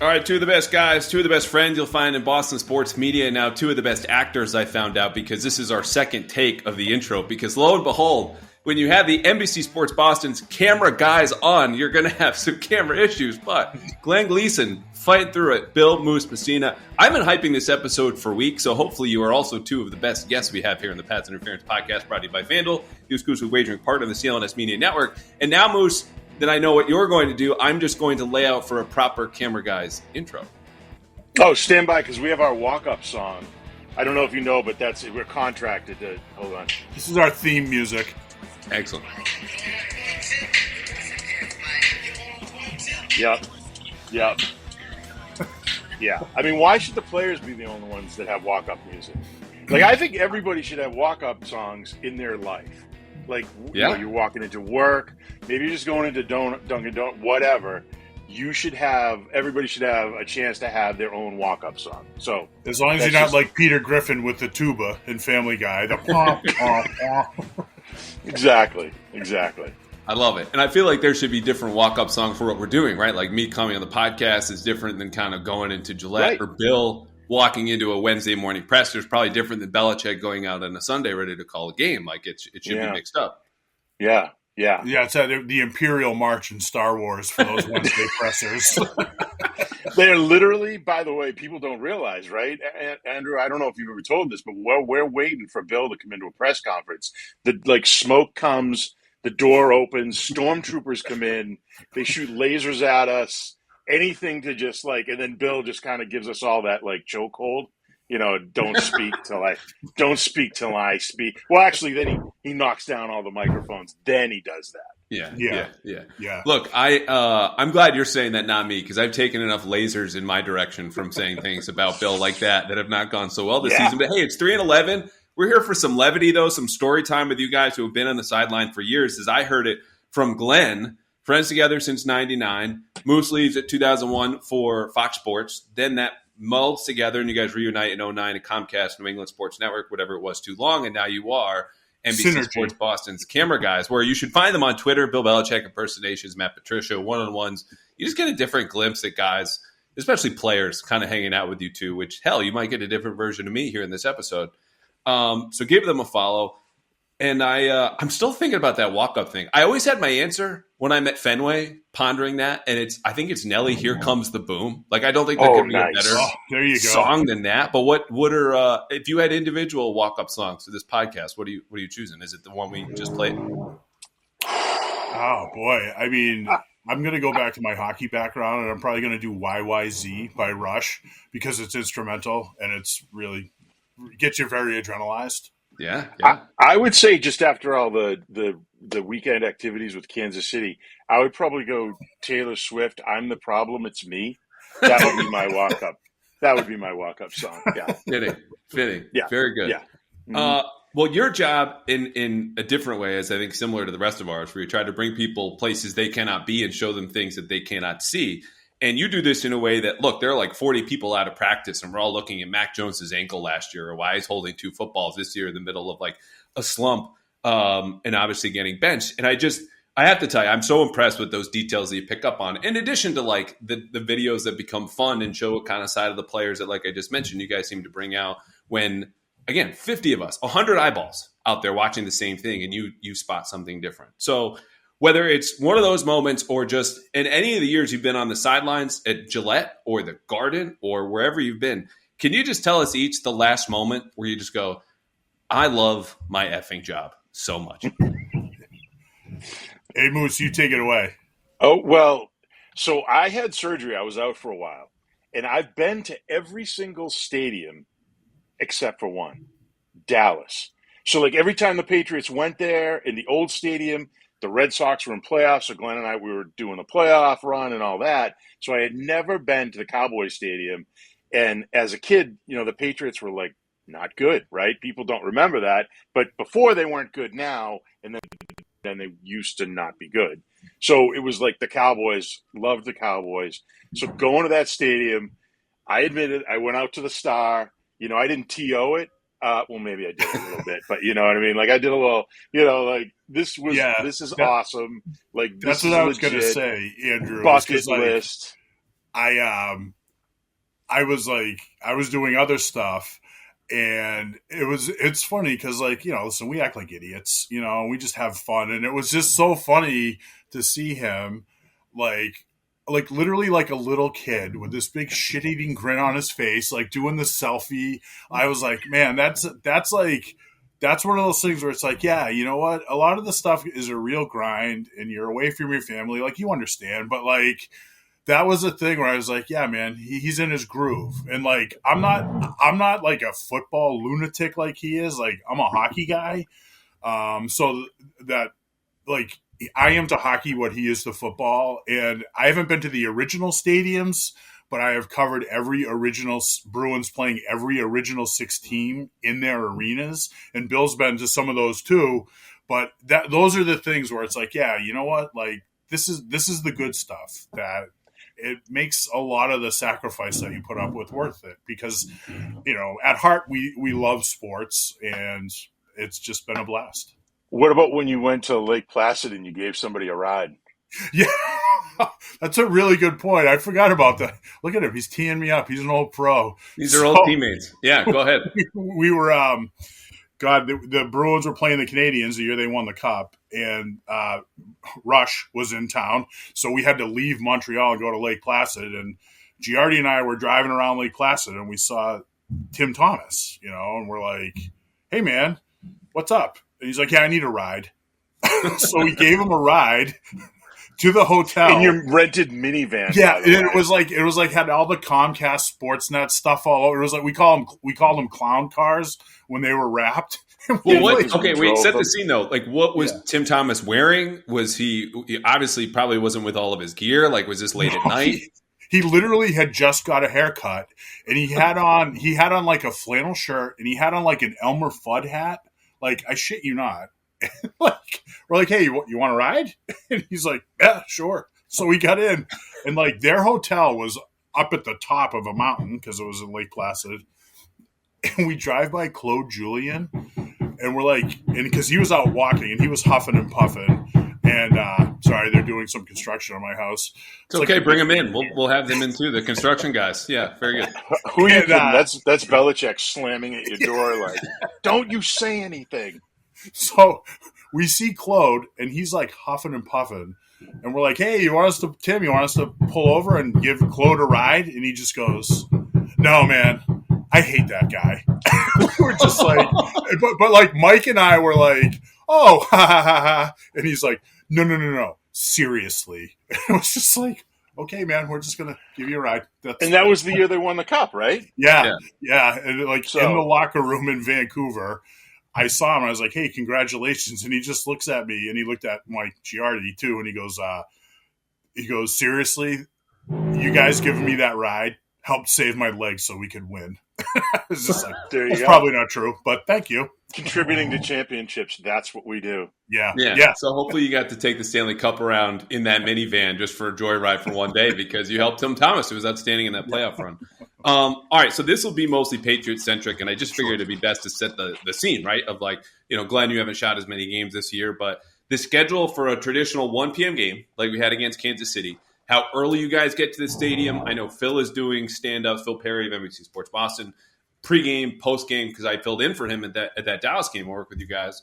All right, two of the best guys, two of the best friends you'll find in Boston sports media, and now two of the best actors I found out because this is our second take of the intro. Because lo and behold, when you have the NBC Sports Boston's camera guys on, you're going to have some camera issues. But Glenn Gleason, fighting through it. Bill Moose Messina. I've been hyping this episode for weeks, so hopefully you are also two of the best guests we have here in the Pats Interference Podcast, brought to you by FanDuel, the exclusive wagering partner of the CLNS Media Network. And now, Moose, that I know what you're going to do, I'm just going to lay out for a proper camera guys intro. Oh, stand by, because we have our walk-up song. I don't know if you know, but we're contracted to. Hold on. This is our theme music. Excellent. Yep. Yeah. I mean, why should the players be the only ones that have walk-up music? Like, I think everybody should have walk-up songs in their life. Like, you know, you're walking into work, maybe you're just going into Dunkin' Donuts, whatever. Everybody should have a chance to have their own walk-up song. So as long as you're not like Peter Griffin with the tuba in Family Guy, the pom. Exactly. I love it. And I feel like there should be different walk-up songs for what we're doing, right? Like me coming on the podcast is different than kind of going into Gillette, right? Or Bill walking into a Wednesday morning presser is probably different than Belichick going out on a Sunday ready to call a game. Like it should be mixed up. Yeah. It's the Imperial March in Star Wars for those Wednesday pressers. They're literally, by the way, people don't realize, right? Andrew, I don't know if you've ever told this, but we're waiting for Bill to come into a press conference. The smoke comes, the door opens, stormtroopers come in, they shoot lasers at us, anything to just and then Bill just kind of gives us all that chokehold. You know, don't speak till I speak. Well, actually, then he knocks down all the microphones. Then he does that. Yeah. Look, I'm glad you're saying that, not me, because I've taken enough lasers in my direction from saying things about Bill like that have not gone so well this season. But hey, it's 3-11. We're here for some levity, though, some story time with you guys who have been on the sideline for years. As I heard it from Glenn, friends together since '99. Moose leaves at 2001 for Fox Sports. Then that melds together, and you guys reunite in 2009 at Comcast, New England Sports Network, whatever it was too long, and now you are NBC Sports Boston's camera guys, where you should find them on Twitter, Bill Belichick impersonations, Matt Patricia, one-on-ones. You just get a different glimpse at guys, especially players, kind of hanging out with you too, which, hell, you might get a different version of me here in this episode. So give them a follow. And I'm still thinking about that walk-up thing. I always had my answer when I'm at Fenway, pondering that, and I think it's Nelly, Here Comes the Boom. I don't think there could be a better song than that. But what are if you had individual walk-up songs for this podcast, what are you choosing? Is it the one we just played? Oh boy, I mean, I'm going to go back to my hockey background, and I'm probably going to do YYZ by Rush because it's instrumental and it's really gets you very adrenalized. Yeah. I would say just after all the weekend activities with Kansas City, I would probably go Taylor Swift, I'm the Problem, It's Me. That would be my walk-up. That would be my walk-up song. Yeah. Fitting. Yeah. Very good. Yeah. Mm-hmm. Well, your job in a different way is, I think, similar to the rest of ours, where you try to bring people places they cannot be and show them things that they cannot see. And you do this in a way that, look, there are 40 people out of practice, and we're all looking at Mac Jones's ankle last year, or why he's holding 2 footballs this year in the middle of a slump, and obviously getting benched. And I have to tell you, I'm so impressed with those details that you pick up on. In addition to the videos that become fun and show what kind of side of the players that, like I just mentioned, you guys seem to bring out when, again, 50 of us, 100 eyeballs out there watching the same thing, and you spot something different. So whether it's one of those moments or just in any of the years you've been on the sidelines at Gillette or the Garden or wherever you've been, can you just tell us each the last moment where you just go, I love my effing job so much? Hey, Moose, you take it away. Oh, well, so I had surgery. I was out for a while, and I've been to every single stadium except for one, Dallas. So every time the Patriots went there in the old stadium, the Red Sox were in playoffs, so Glenn and I, we were doing a playoff run and all that. So I had never been to the Cowboys Stadium. And as a kid, the Patriots were not good, right? People don't remember that. But before they weren't good now, and then they used to not be good. So it was the Cowboys, loved the Cowboys. So going to that stadium, I admitted I went out to the Star. I didn't TO it. Well, maybe I did a little bit, but you know what I mean? I did a little, this is awesome. That's what I was going to say, Andrew. Bucket list. I was doing other stuff, and it's funny because listen, we act like idiots, we just have fun, and it was just so funny to see him literally like a little kid with this big shit-eating grin on his face, like doing the selfie. I was like, man, that's one of those things where it's like, yeah, you know what? A lot of the stuff is a real grind, and you're away from your family, like you understand, but that was a thing where I was like, yeah, man, he's in his groove. And I'm not like a football lunatic like he is. Like, I'm a hockey guy. So that I am to hockey what he is to football. And I haven't been to the original stadiums, but I have covered every original Bruins playing every original 6 team in their arenas. And Bill's been to some of those too. But those are the things where it's like, yeah, you know what? This is the good stuff that it makes a lot of the sacrifice that you put up with worth it, because, at heart, we love sports, and it's just been a blast. What about when you went to Lake Placid and you gave somebody a ride? Yeah, that's a really good point. I forgot about that. Look at him. He's teeing me up. He's an old pro. These are old teammates. Yeah, go ahead. We were, the Bruins were playing the Canadians the year they won the Cup, and Rush was in town. So we had to leave Montreal and go to Lake Placid. And Giardi and I were driving around Lake Placid, and we saw Tim Thomas, and we're like, hey, man, what's up? And he's like, yeah, I need a ride. So we gave him a ride to the hotel in your rented minivan. Yeah, and it was like had all the Comcast Sportsnet stuff all over. It was like we called them clown cars when they were wrapped. Well, wait, set the scene though. What was Tim Thomas wearing? Was he obviously probably wasn't with all of his gear? Was this late at night? He literally had just got a haircut, and he had on like a flannel shirt, and he had on like an Elmer Fudd hat. I shit you not. We're like, hey, you want to ride? And he's like, yeah, sure. So we got in, and their hotel was up at the top of a mountain because it was in Lake Placid. And we drive by Claude Julien, and we're like, and because he was out walking and he was huffing and puffing. And sorry, they're doing some construction on my house. It's okay, bring them in. We'll have them in too. The construction guys. Yeah, very good. Who are you kidding? That's Belichick slamming at your door don't you say anything. So we see Claude, and he's huffing and puffing. And we're like, hey, you want us to pull over and give Claude a ride? And he just goes, no, man, I hate that guy. We're just but Mike and I were like, oh, ha, ha, ha, ha. And he's like, no, seriously. And it was just like, okay, man, we're just going to give you a ride. And that was the year they won the Cup, right? Yeah. And in the locker room in Vancouver, I saw him. I was like, hey, congratulations. And he just looks at me, and he looked at Mike Giardi too. And he goes, seriously, you guys giving me that ride helped save my legs so we could win. It's just that's probably not true, but thank you. Contributing to championships, that's what we do. Yeah. So hopefully you got to take the Stanley Cup around in that minivan just for a joyride for one day, because you helped Tim Thomas, who was outstanding in that playoff run. All right, so this will be mostly Patriot-centric, and I just figured it'd be best to set the scene, right? Of Glenn, you haven't shot as many games this year, but the schedule for a traditional 1 p.m. game like we had against Kansas City, how early you guys get to the stadium. I know Phil is doing stand-ups, Phil Perry of NBC Sports Boston, pre-game, post-game, because I filled in for him at that Dallas game. I work with you guys.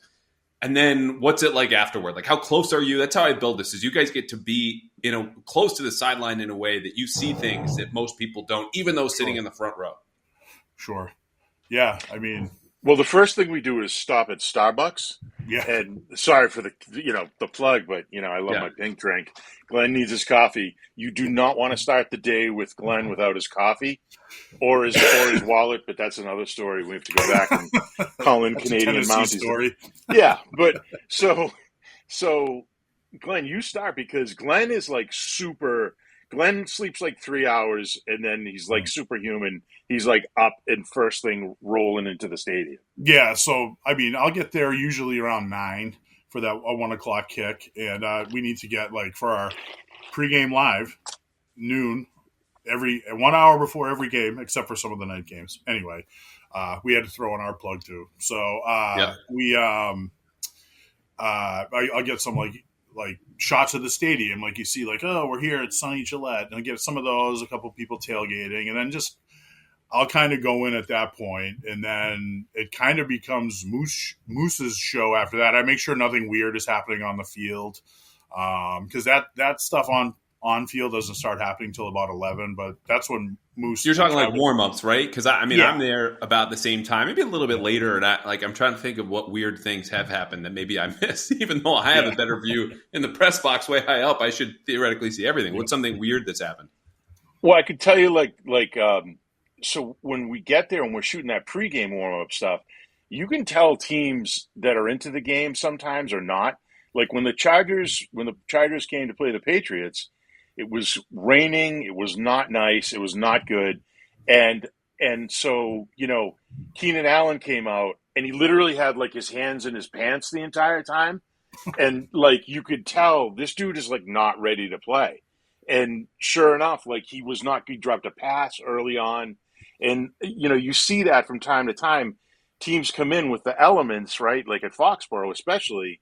And then what's it like afterward? How close are you? That's how I build this, is you guys get to be close to the sideline in a way that you see things that most people don't, even though sitting in the front row. Sure. Yeah, I mean... Well, the first thing we do is stop at Starbucks. Yeah. And sorry for the plug, but I love my pink drink. Glenn needs his coffee. You do not want to start the day with Glenn without his coffee or his wallet, but that's another story. We have to go back and call in Canadian Mounties. Story. Yeah, but so Glenn, you start, because Glenn is super. Glenn sleeps 3 hours, and then he's superhuman. He's up and first thing rolling into the stadium. Yeah, so I mean, I'll get there usually around 9 for that 1 o'clock kick, and we need to get for our pregame live noon every 1 hour before every game, except for some of the night games. Anyway, we had to throw in our plug too. So I'll get some like shots of the stadium, like you see, like, oh, we're here at sunny Gillette, and I get some of those, a couple people tailgating, and then just I'll kind of go in at that point, and then it kind of becomes Moose's show after that. I make sure nothing weird is happening on the field, because that stuff on field doesn't start happening until about 11, but that's when Moose. You're talking like warm-ups, right? Because I'm there about the same time, maybe a little bit later, and I'm trying to think of what weird things have happened that maybe I missed. Even though I have a better view in the press box way high up, I should theoretically see everything. What's something weird that's happened? Well, I could tell you, so when we get there and we're shooting that pregame warm-up stuff, you can tell teams that are into the game sometimes or not. Like when the Chargers came to play the Patriots, it was raining. It was not nice. It was not good. And so, Keenan Allen came out and he literally had like his hands in his pants the entire time. And like, you could tell this dude is like not ready to play. And sure enough, like he dropped a pass early on. And, you see that from time to time. Teams come in with the elements, right? Like at Foxboro, especially.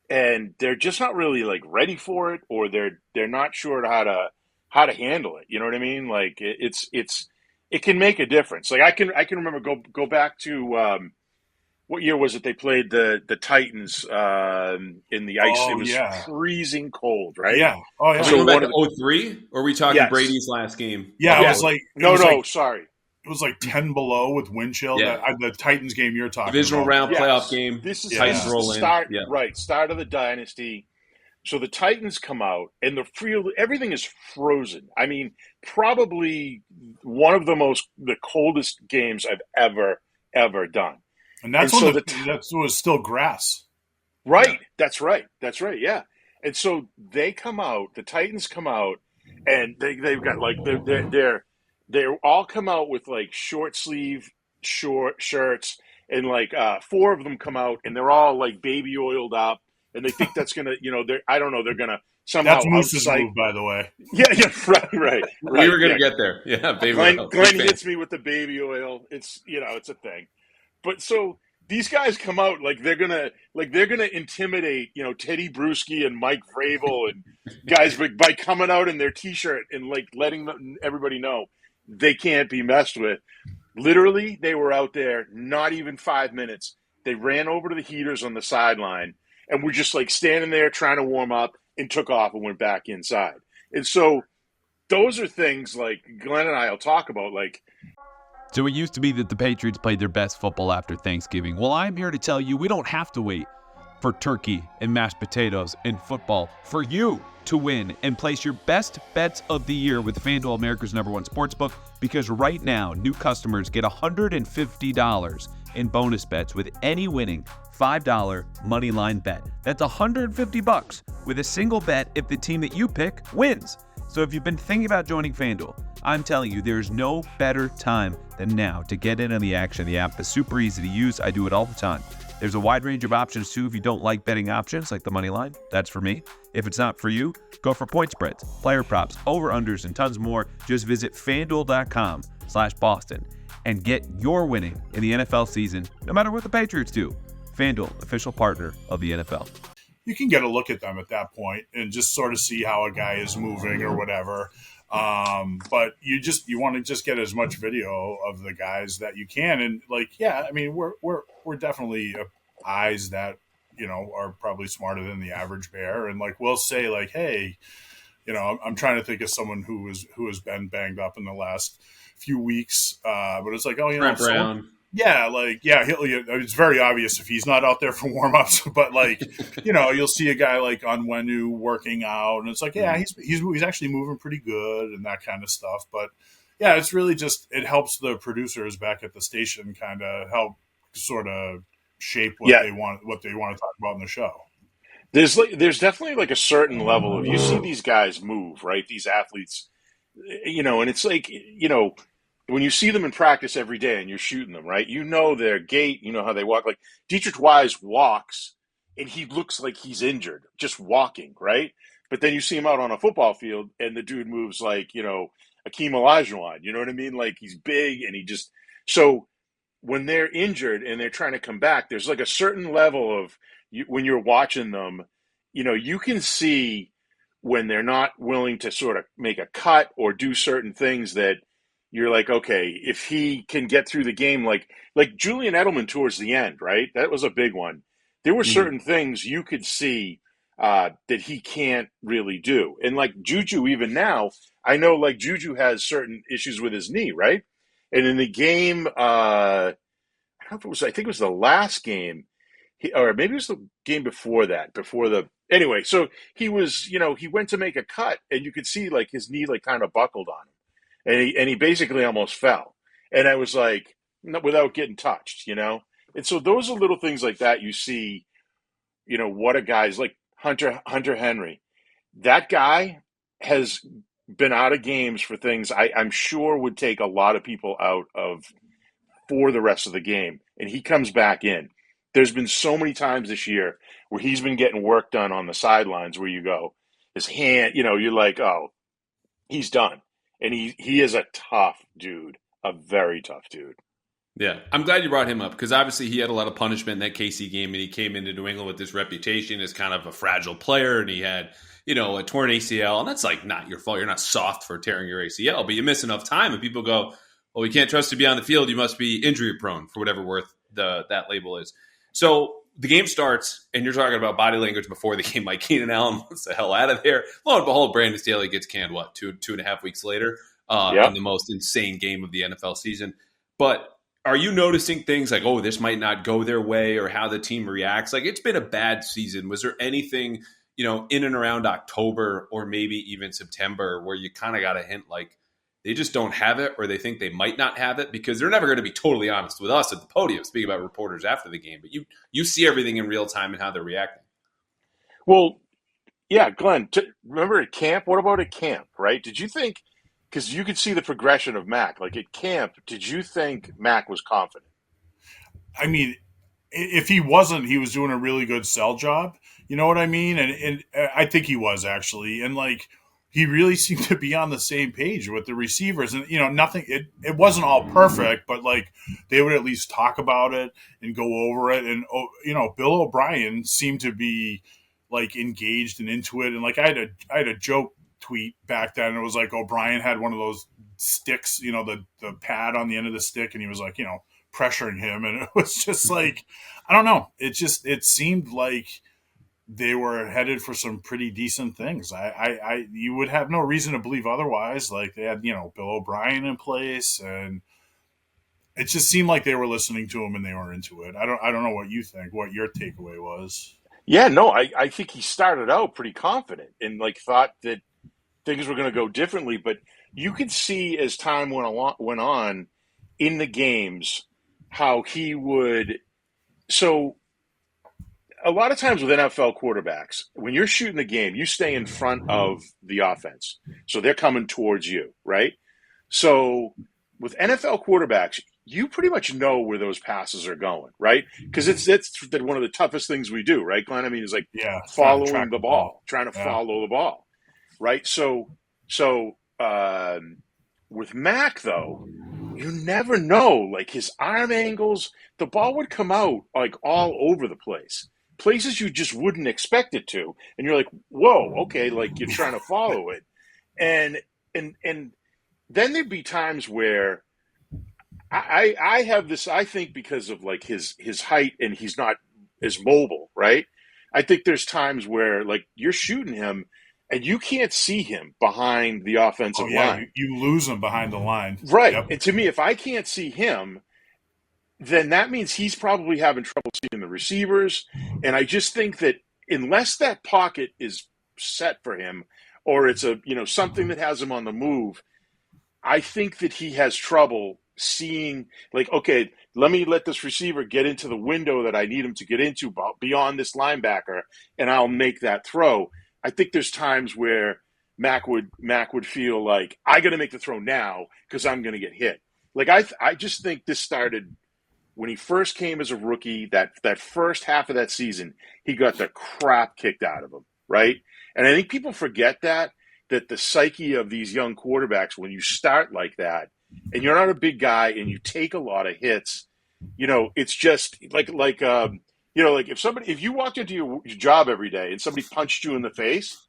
And they're just not really like ready for it, or they're not sure how to handle it. You know what I mean? Like it can make a difference. Like I can remember go back to what year was it? They played the Titans in the ice. It was freezing cold, right? Yeah. Oh yeah. So going back to 03, or are we talking Brady's last game? Yeah, it was like sorry. It was like 10 below with wind chill. Yeah. The Titans game you're talking Divisional about. round playoff game. This is Titans roll in. Start of the dynasty. So the Titans come out, and the field, everything is frozen. I mean, probably one of the coldest games I've ever done. And that's when that was still grass. Right. Yeah. That's right. Yeah. And so they come out. The Titans come out, and they've got like they all come out with like short shirts, and like 4 of them come out and they're all like baby oiled up, and they think that's gonna, I don't know, they're gonna somehow. That's Moose's move, by the way. Yeah, right. We were gonna get there. Yeah, baby oil. Glenn hits me with the baby oil. It's it's a thing. But so these guys come out like they're gonna intimidate Teddy Bruschi and Mike Vrabel and guys by coming out in their t-shirt and like letting everybody know they can't be messed with. Literally, they were out there not even 5 minutes. They ran over to the heaters on the sideline and were just like standing there trying to warm up, and took off and went back inside. And so those are things like Glenn and I will talk about. Like, so it used to be that the Patriots played their best football after Thanksgiving. Well, I'm here to tell you we don't have to wait for turkey and mashed potatoes in football for you to win and place your best bets of the year with FanDuel, America's #1 sportsbook, because right now new customers get $150 in bonus bets with any winning $5 money line bet. That's $150 with a single bet if the team that you pick wins. So if you've been thinking about joining FanDuel, I'm telling you, there's no better time than now to get in on the action. The app is super easy to use. I do it all the time. There's a wide range of options too. If you don't like betting options like the money line, that's for me. If it's not for you, go for point spreads, player props, over-unders, and tons more. Just visit FanDuel.com/Boston and get your winning in the NFL season, no matter what the Patriots do. FanDuel, official partner of the NFL. You can get a look at them at that point and just sort of see how a guy is moving or whatever. But you want to just get as much video of the guys that you can. And like, yeah, I mean, we're definitely eyes that, are probably smarter than the average bear. And like, we'll say like, hey, I'm trying to think of someone who has been banged up in the last few weeks. But it's like, Brent Brown. It's very obvious if he's not out there for warm-ups, but like, you'll see a guy like Onwenu working out, and it's like, yeah, he's actually moving pretty good and that kind of stuff. But yeah, it's really just, it helps the producers back at the station kind of help sort of shape what they want to talk about in the show. There's definitely like a certain level of, you see these guys move, right? These athletes, and it's like, when you see them in practice every day and you're shooting them, right? Their gait, how they walk. Like Dietrich Wise walks and he looks like he's injured just walking, right? But then you see him out on a football field and the dude moves like, Akeem Olajuwon, you know what I mean? Like he's big and so when they're injured and they're trying to come back, there's like a certain level of when you're watching them you can see when they're not willing to sort of make a cut or do certain things that you're like, okay, if he can get through the game, like Julian Edelman towards the end, right? That was a big one. There were certain things you could see that he can't really do. And like Juju, even now, I know like Juju has certain issues with his knee, right? And in the game, I think it was the last game, or maybe it was the game before that, anyway, so he was, he went to make a cut and you could see like his knee like kind of buckled on him. And he basically almost fell. And I was like, without getting touched, And so those are little things like that you see, what a guy's like Hunter Henry. That guy has been out of games for things I'm sure would take a lot of people out of for the rest of the game. And he comes back in. There's been so many times this year where he's been getting work done on the sidelines where you go, his hand, you're like, oh, he's done. And he is a tough dude, a very tough dude. Yeah, I'm glad you brought him up because obviously he had a lot of punishment in that KC game, and he came into New England with this reputation as kind of a fragile player, and he had, a torn ACL, and that's like not your fault. You're not soft for tearing your ACL, but you miss enough time, and people go, well, we can't trust you to be on the field. You must be injury prone for whatever worth that label is. So the game starts, and you're talking about body language before the game. Like Keenan Allen wants the hell out of there. Lo and behold, Brandon Staley gets canned, two and a half weeks later in the most insane game of the NFL season. But are you noticing things like, oh, this might not go their way or how the team reacts? Like, it's been a bad season. Was there anything, in and around October or maybe even September where you kind of got a hint like they just don't have it or they think they might not have it? Because they're never going to be totally honest with us at the podium, speaking about reporters after the game. But you see everything in real time and how they're reacting. Well, yeah, Glenn, remember at camp? What about at camp, right? Did you think – because you could see the progression of Mac. Like at camp, did you think Mac was confident? I mean, if he wasn't, he was doing a really good sell job. You know what I mean? And I think he was actually. And like, he really seemed to be on the same page with the receivers. And, nothing, it wasn't all perfect, but like they would at least talk about it and go over it. And, Bill O'Brien seemed to be like engaged and into it. And like, I had a joke tweet back then. It was like O'Brien had one of those sticks, the pad on the end of the stick, and he was like, pressuring him, and it was just like, I don't know. It seemed like they were headed for some pretty decent things. You would have no reason to believe otherwise. Like they had, Bill O'Brien in place, and it just seemed like they were listening to him and they were into it. I don't know what you think, what your takeaway was. Yeah, no, I think he started out pretty confident and like thought that things were going to go differently, but you could see as time went on in the games how he would. So a lot of times with NFL quarterbacks, when you're shooting the game, you stay in front of the offense. So they're coming towards you, right? So with NFL quarterbacks, you pretty much know where those passes are going, right? Because it's one of the toughest things we do, right, Glenn? I mean, it's like following the ball, trying to follow the ball. Right. So with Mac, though, you never know, like his arm angles, the ball would come out like all over the place, places you just wouldn't expect it to. And you're like, whoa, okay. Like you're trying to follow it. And then there'd be times where I have this, I think because of like his height and he's not as mobile. Right. I think there's times where like you're shooting him and you can't see him behind the offensive line. You lose him behind the line. Right. Yep. And to me, if I can't see him, then that means he's probably having trouble seeing the receivers. And I just think that unless that pocket is set for him or it's something that has him on the move, I think that he has trouble seeing like, okay, let me let this receiver get into the window that I need him to get into beyond this linebacker, and I'll make that throw. I think there's times where Mac would feel like I got to make the throw now because I'm going to get hit. Like I just think this started when he first came as a rookie. That first half of that season, he got the crap kicked out of him, right? And I think people forget that the psyche of these young quarterbacks when you start like that and you're not a big guy and you take a lot of hits, it's just like Like if you walked into your job every day and somebody punched you in the face,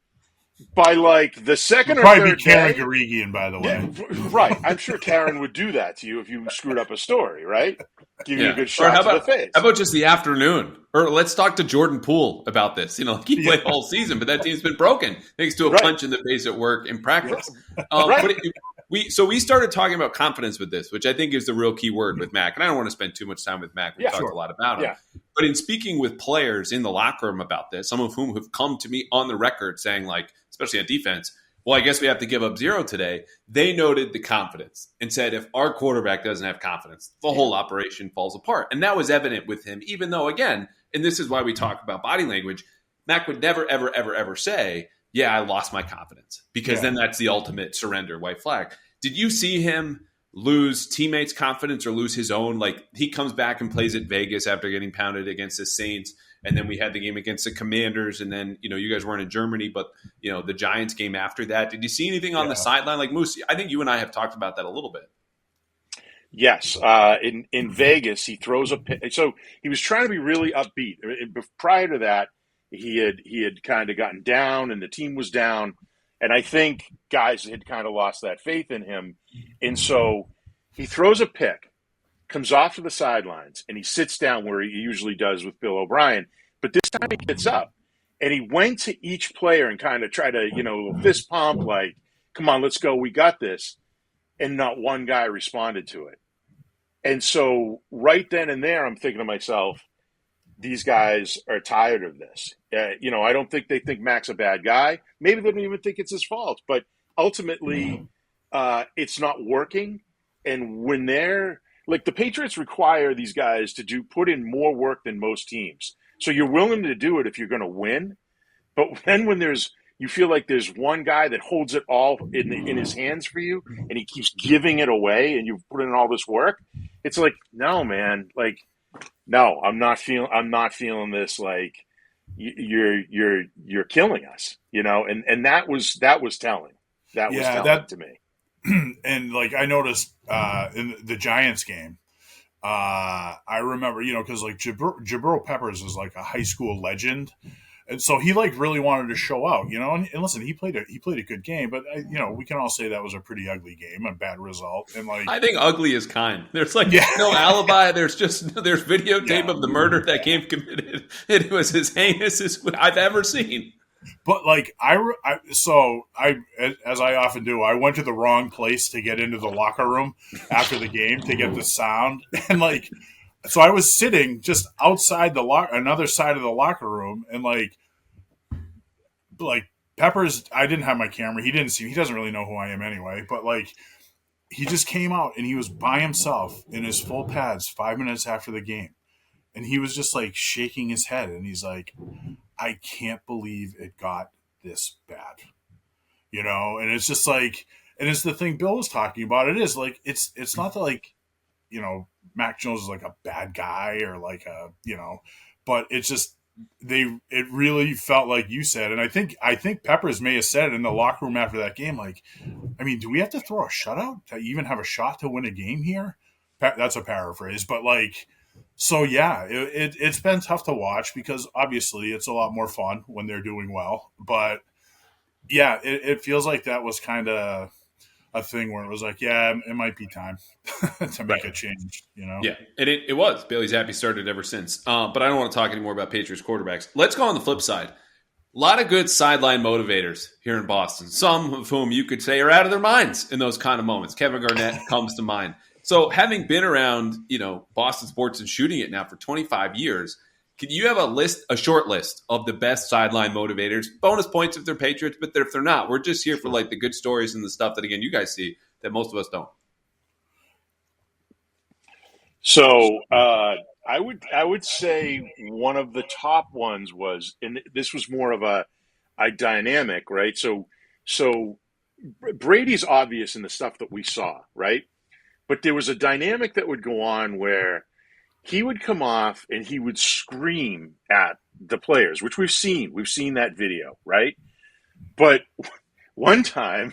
by like the second or third Karen day, Garegian, by the way. Right. I'm sure Karen would do that to you if you screwed up a story, right? Give you a good shot to the face. How about just the afternoon? Or let's talk to Jordan Poole about this. He played all season, but that team's been broken thanks to a punch in the face at work in practice. But we started talking about confidence with this, which I think is the real key word with Mac. And I don't want to spend too much time with Mac. We've talked a lot about him. But in speaking with players in the locker room about this, some of whom have come to me on the record saying, like, especially on defense, well, I guess we have to give up 0 today. They noted the confidence and said, if our quarterback doesn't have confidence, the whole operation falls apart. And that was evident with him, even though, again, and this is why we talk about body language, Mac would never, ever, ever, ever say, I lost my confidence, because then that's the ultimate surrender, white flag. Did you see him lose teammates' confidence or lose his own? Like, he comes back and plays at Vegas after getting pounded against the Saints. And then we had the game against the Commanders. And then, you guys weren't in Germany, but, the Giants game after that. Did you see anything on the sideline? Like, Moose, I think you and I have talked about that a little bit. Yes. In Vegas, he throws a – so he was trying to be really upbeat. Prior to that, he had kind of gotten down and the team was down. And I think guys had kind of lost that faith in him. And so he throws a pick, comes off to the sidelines, and he sits down where he usually does with Bill O'Brien. But this time he gets up, and he went to each player and kind of tried to, fist pump, like, come on, let's go, we got this. And not one guy responded to it. And so right then and there, I'm thinking to myself, these guys are tired of this. I don't think they think Mac's a bad guy. Maybe they don't even think it's his fault. But ultimately, it's not working. And when they're like, the Patriots require these guys to put in more work than most teams. So you're willing to do it if you're going to win. But then when you feel like there's one guy that holds it all in his hands for you, and he keeps giving it away, and you've put in all this work, it's like, no, man, like, no, I'm not feeling this. Like, you're killing us, and that was telling. That was telling to me. And like, I noticed in the Giants game, I remember, because like Jabril Peppers is like a high school legend. And so he like really wanted to show out, and listen, he played a good game, but we can all say that was a pretty ugly game, a bad result. And like, I think ugly is kind. There's like no alibi. There's videotape of the murder that game committed. It was as heinous as I've ever seen. But like as I often do, I went to the wrong place to get into the locker room after the game to get the sound, and like. So I was sitting just outside another side of the locker room, and like Peppers, I didn't have my camera. He doesn't really know who I am anyway, but like, he just came out and he was by himself in his full pads 5 minutes after the game. And he was just like shaking his head. And he's like, I can't believe it got this bad, and it's just like, and it's the thing Bill was talking about. It is like, it's not that like, Mac Jones is like a bad guy or like but it's just it really felt like you said, and I think Peppers may have said it in the locker room after that game, like, I mean, do we have to throw a shutout to even have a shot to win a game here? That's a paraphrase, but like, so yeah, it's been tough to watch because obviously it's a lot more fun when they're doing well, but yeah, it feels like that was kind of a thing where it was like, yeah, it might be time to make a change, Yeah, and it was. Bailey Zappi started ever since. But I don't want to talk anymore about Patriots quarterbacks. Let's go on the flip side. A lot of good sideline motivators here in Boston, some of whom you could say are out of their minds in those kind of moments. Kevin Garnett comes to mind. So having been around, Boston sports and shooting it now for 25 years, can you have a short list of the best sideline motivators? Bonus points if they're Patriots, but if they're not, we're just here for like the good stories and the stuff that, again, you guys see that most of us don't. So I would say one of the top ones was, and this was more of a dynamic, right? So Brady's obvious in the stuff that we saw, right? But there was a dynamic that would go on where he would come off and he would scream at the players, which we've seen. We've seen that video, right? But one time,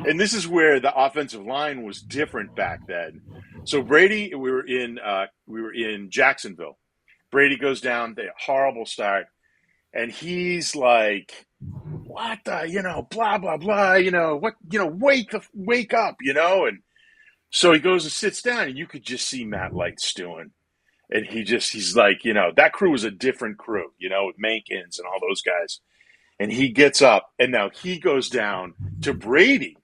and this is where the offensive line was different back then. So Brady, we were in Jacksonville. Brady goes down, the horrible start, and he's like, what the, blah, blah, blah, wake up, and so he goes and sits down, and you could just see Matt Light stewing. And he's like, that crew was a different crew, with Mankins and all those guys. And he gets up, and now he goes down to Brady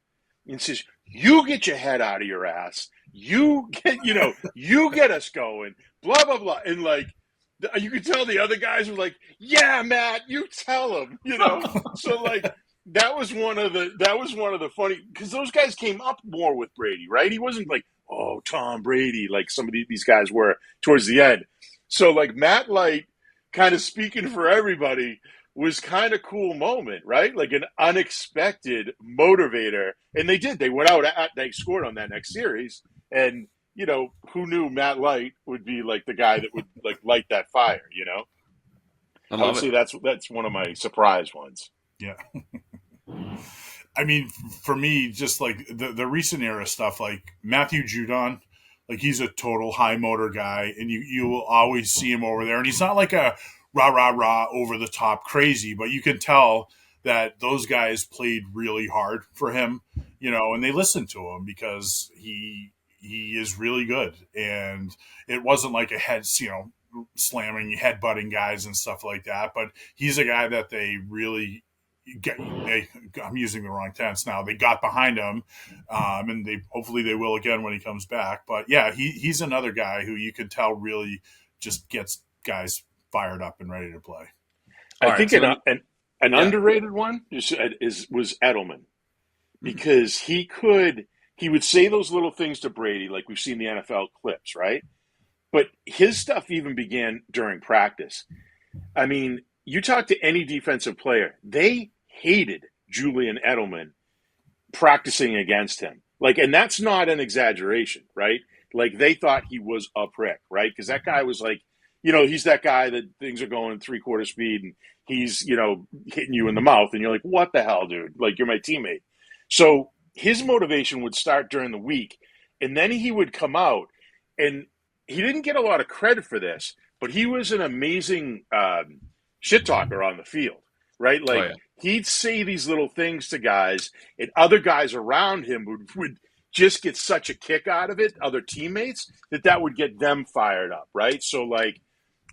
and says, you get your head out of your ass. You get us going, blah, blah, blah. And like, you could tell the other guys were like, yeah, Matt, you tell him, So like, that was one of the funny, because those guys came up more with Brady, right? He wasn't like, oh, Tom Brady, like some of these guys were towards the end. So like Matt Light kind of speaking for everybody was kind of cool moment, right? Like an unexpected motivator. And they went out, they scored on that next series. And, who knew Matt Light would be like the guy that would like light that fire, Obviously, that's one of my surprise ones. Yeah. I mean, for me, just like the recent era stuff, like Matthew Judon, like he's a total high motor guy, and you will always see him over there. And he's not like a rah over the top crazy, but you can tell that those guys played really hard for him, and they listened to him because he is really good. And it wasn't like a head, slamming, headbutting guys and stuff like that. But he's a guy that they really I'm using the wrong tense now. They got behind him, and hopefully they will again when he comes back. But yeah, he's another guy who you can tell really just gets guys fired up and ready to play. I think an underrated one was Edelman, because he would say those little things to Brady, like we've seen the NFL clips, right? But his stuff even began during practice. I mean, you talk to any defensive player, they hated Julian Edelman practicing against him. Like, and that's not an exaggeration, right? Like, they thought he was a prick, right? Because that guy was like, he's that guy that things are going 3/4 speed and he's, hitting you in the mouth. And you're like, what the hell, dude? Like, you're my teammate. So his motivation would start during the week. And then he would come out, and he didn't get a lot of credit for this, but he was an amazing shit talker on the field, right? Like, he'd say these little things to guys, and other guys around him would just get such a kick out of it, other teammates, that would get them fired up, right? So, like,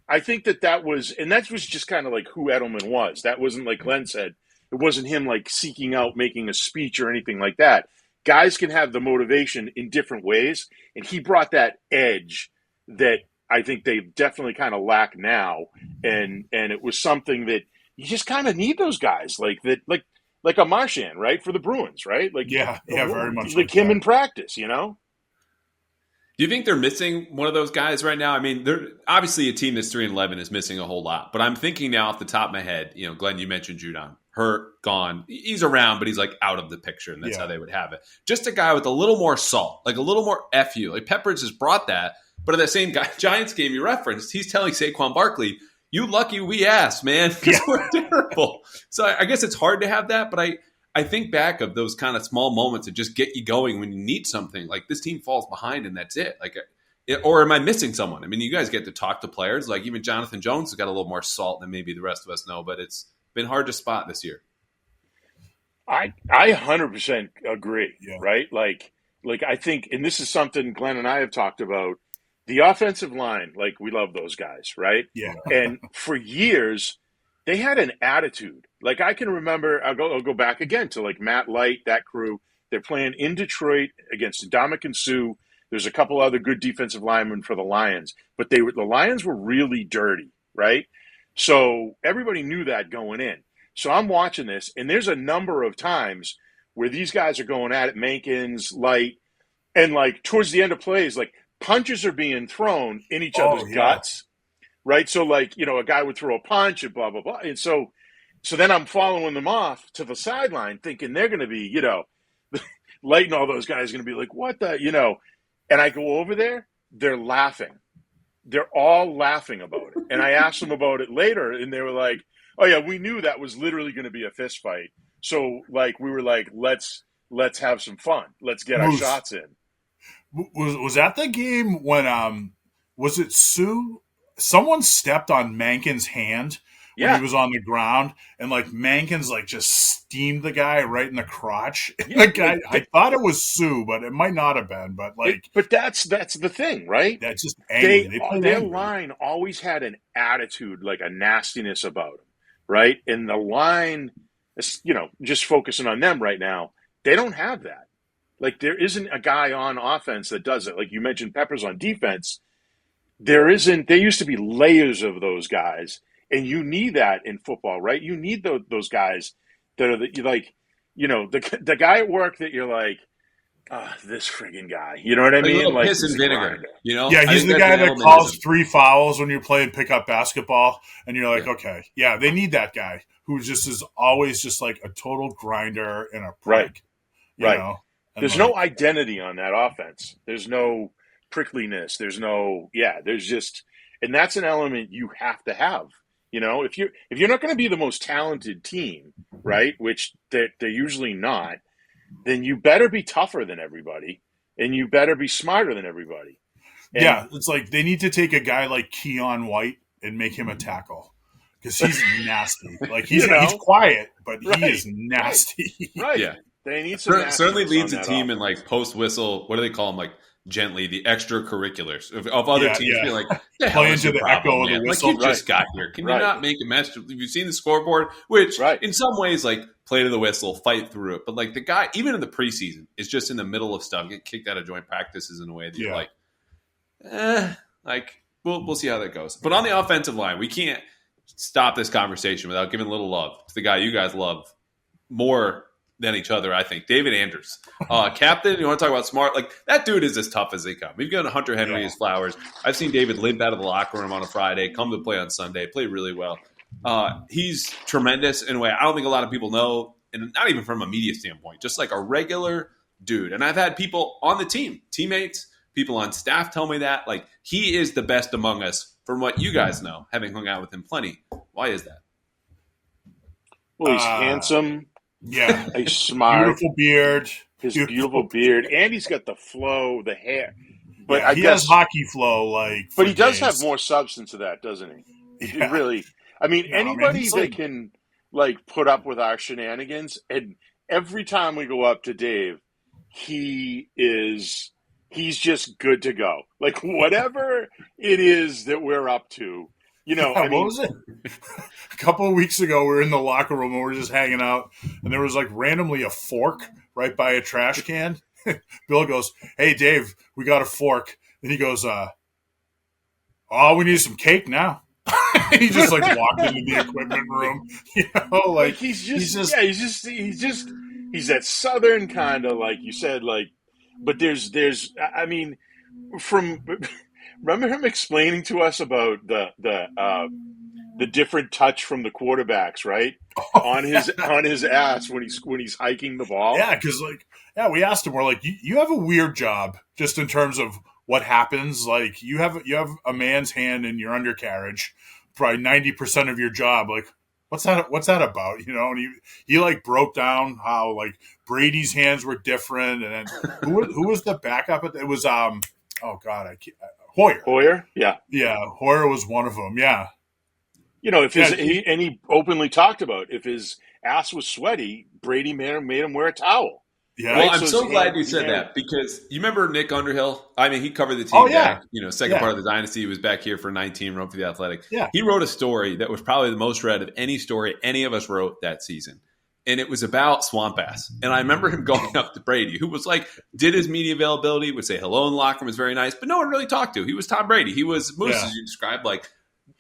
I think that was just kind of like who Edelman was. That wasn't, like Glenn said, it wasn't him, like, seeking out making a speech or anything like that. Guys can have the motivation in different ways, and he brought that edge that I think they definitely kind of lack now. And it was something that you just kind of need those guys like that, like a Marchand, right? For the Bruins, right? Like, yeah, very much like him in practice, Do you think they're missing one of those guys right now? I mean, they're obviously a team that's 3-11 is missing a whole lot, but I'm thinking now off the top of my head, Glenn, you mentioned Judon, hurt, gone. He's around, but he's like out of the picture, and that's how they would have it. Just a guy with a little more salt, like a little more FU. Like Peppers has brought that. But in that same Giants game you referenced, he's telling Saquon Barkley, you lucky we asked, man, because we're terrible. So I guess it's hard to have that, but I think back of those kind of small moments that just get you going when you need something. Like, this team falls behind and that's it. Like, or am I missing someone? I mean, you guys get to talk to players. Like, even Jonathan Jones has got a little more salt than maybe the rest of us know, but it's been hard to spot this year. I 100% agree, right? Like I think, and this is something Glenn and I have talked about, the offensive line, like, we love those guys, right? Yeah. And for years, they had an attitude. Like, I can remember, I'll go back again to, like, Matt Light, that crew. They're playing in Detroit against Ndamukong Suh. There's a couple other good defensive linemen for the Lions. But the Lions were really dirty, right? So everybody knew that going in. So I'm watching this, and there's a number of times where these guys are going at it, Mankins, Light, and, like, towards the end of plays, like, punches are being thrown in each other's guts, right? So, like, a guy would throw a punch and blah, blah, blah. And so then I'm following them off to the sideline thinking they're going to be, Light and all those guys are going to be like, what the, and I go over there, they're laughing. They're all laughing about it. And I asked them about it later, and they were like, oh, yeah, we knew that was literally going to be a fist fight. So, like, we were like, let's have some fun. Let's get our shots in. Was that the game when was it Sue someone stepped on Mankin's hand when he was on the ground, and like Mankins like just steamed the guy right in the crotch. Yeah, the guy, I thought it was Sue, but it might not have been. But like, but that's the thing, right? That's just angry. Their line always had an attitude, like a nastiness about them, right? And the line, just focusing on them right now, they don't have that. Like there isn't a guy on offense that does it. Like you mentioned, Peppers on defense. There isn't. There used to be layers of those guys. And you need that in football, right? You need those guys that are the guy at work that you're like, this friggin' guy. You know what I mean? Like piss and vinegar. Yeah, he's the guy that calls 3 fouls when you're playing pickup basketball, and you're like, okay, yeah, they need that guy who just is always just like a total grinder and a prick. Right. There's no identity on that offense. There's no prickliness. There's just, and that's an element you have to have. If you're not going to be the most talented team, right, which they're usually not, then you better be tougher than everybody, and you better be smarter than everybody. And it's like they need to take a guy like Keon White and make him a tackle because he's nasty. Like he's quiet, but he is nasty. Right. Yeah. They need some. Certainly leads a team in like post whistle. What do they call them? Like gently the extracurriculars of other teams being like play into the echo of the whistle. Like you just got here. Can you not make a mess? Have you seen the scoreboard? Which in some ways like play to the whistle, fight through it. But like the guy, even in the preseason, is just in the middle of stuff, get kicked out of joint practices in a way that you're like, we'll see how that goes. But on the offensive line, we can't stop this conversation without giving a little love to the guy you guys love more than each other, I think. David Andrews. Captain, you want to talk about smart? Like, that dude is as tough as they come. We've given Hunter Henry his flowers. I've seen David limp out of the locker room on a Friday, come to play on Sunday, play really well. He's tremendous in a way I don't think a lot of people know, and not even from a media standpoint, just like a regular dude. And I've had people on the team, teammates, people on staff tell me that. Like, he is the best among us from what you guys know, having hung out with him plenty. Why is that? Well, he's handsome. Yeah. He's smart. Beautiful beard. His beautiful beard. And he's got the flow, the hair. But he has hockey flow, But he does have more substance to that, doesn't he? Yeah. He really. I mean, anybody that can, put up with our shenanigans, and every time we go up to Dave, he's just good to go. Like, whatever it is that we're up to, what was it? A couple of weeks ago, we were in the locker room and we were just hanging out, and there was randomly a fork right by a trash can. Bill goes, "Hey, Dave, we got a fork." And he goes, we need some cake now. He just walked into the equipment room, he's that Southern kind of, like you said, but there's remember him explaining to us about the different touch from the quarterbacks, right? On his ass when he's hiking the ball. Yeah, because we asked him, we're like, you have a weird job just in terms of what happens. Like you have a man's hand in your undercarriage, probably 90% of your job. Like, what's that about? And he broke down how Brady's hands were different, and then who was the backup? It was Hoyer. Hoyer, yeah. Yeah, Hoyer was one of them, yeah. He openly talked about if his ass was sweaty, Brady made him wear a towel. Yeah. Well, I'm so glad you said that, because you remember Nick Underhill? I mean, he covered the team back, second part of the dynasty. He was back here for 19, wrote for The Athletic. Yeah. He wrote a story that was probably the most read of any story any of us wrote that season. And it was about swamp ass. And I remember him going up to Brady, who was did his media availability, would say hello in the locker room, was very nice, but no one really talked to. He was Tom Brady. He was Moose, as you described,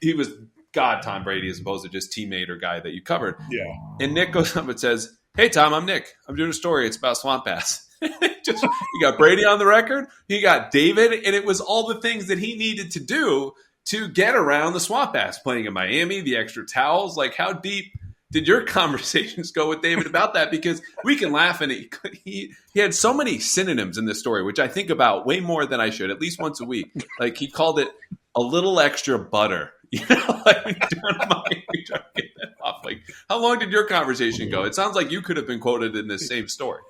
he was God Tom Brady as opposed to just teammate or guy that you covered. Yeah. And Nick goes up and says, "Hey, Tom, I'm Nick. I'm doing a story. It's about swamp ass." You got Brady on the record. He got David, and it was all the things that he needed to do to get around the swamp ass, playing in Miami, the extra towels. How deep did your conversations go with David about that? Because we can laugh, and he had so many synonyms in this story, which I think about way more than I should, at least once a week. He called it a little extra butter. When you're doing Miami, trying to get that off. How long did your conversation go? It sounds like you could have been quoted in this same story.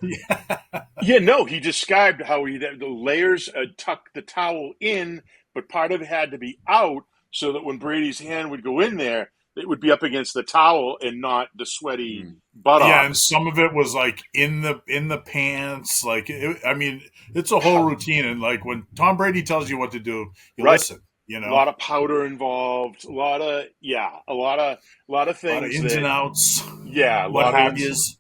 Yeah, no, he described how the layers tucked the towel in, but part of it had to be out so that when Brady's hand would go in there, it would be up against the towel and not the sweaty buttocks. Yeah, and some of it was like in the pants. Like, it's a whole routine. And like when Tom Brady tells you what to do, you listen. You know, a lot of powder involved, a lot of things, a lot of ins and outs. Yeah, what have yous.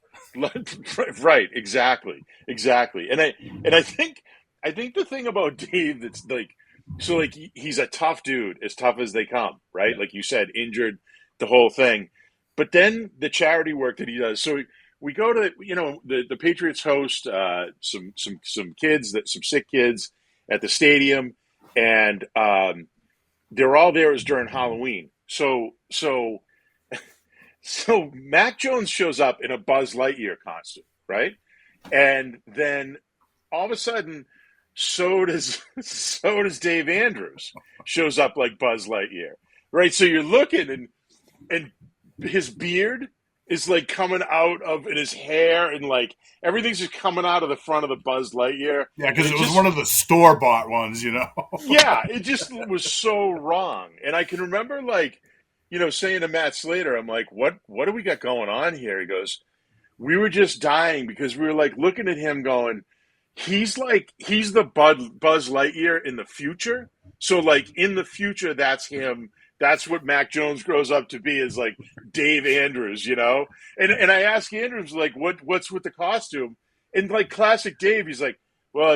Right, exactly. And I think the thing about Dave that's like, so like he's a tough dude, as tough as they come, right? Yeah. Like you said, injured, the whole thing. But then the charity work that he does. So we go to the Patriots host some sick kids at the stadium, and they're all there as during Halloween. So Mac Jones shows up in a Buzz Lightyear costume, right? And then all of a sudden, so does Dave Andrews shows up like Buzz Lightyear, right? So you're looking and his beard is like coming out of, and his hair and like everything's just coming out of the front of the Buzz Lightyear. Yeah, because it was one of the store-bought ones, Yeah, it just was so wrong. And I can remember like, saying to Matt Slater, I'm like, what do we got going on here? He goes, we were just dying because we were like looking at him going, he's the Buzz Lightyear in the future. So like in the future, that's him. That's what Mac Jones grows up to be, is like Dave Andrews, And I ask Andrews, like, what's with the costume? And like classic Dave, he's like, well,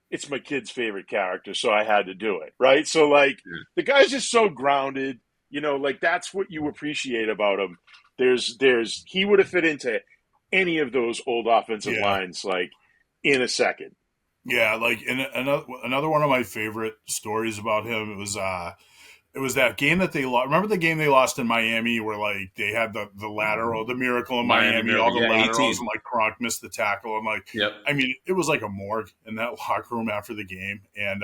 it's my kid's favorite character, so I had to do it, right? So like the guy's just so grounded, like that's what you appreciate about him. He would have fit into any of those old offensive lines, like in a second. Yeah, like another one of my favorite stories about him, it was that game that they lost. Remember the game they lost in Miami where, like, they had the lateral, the miracle in Miami, all the laterals, 18. And, like, Gronk missed the tackle. And, like, I mean, it was like a morgue in that locker room after the game. And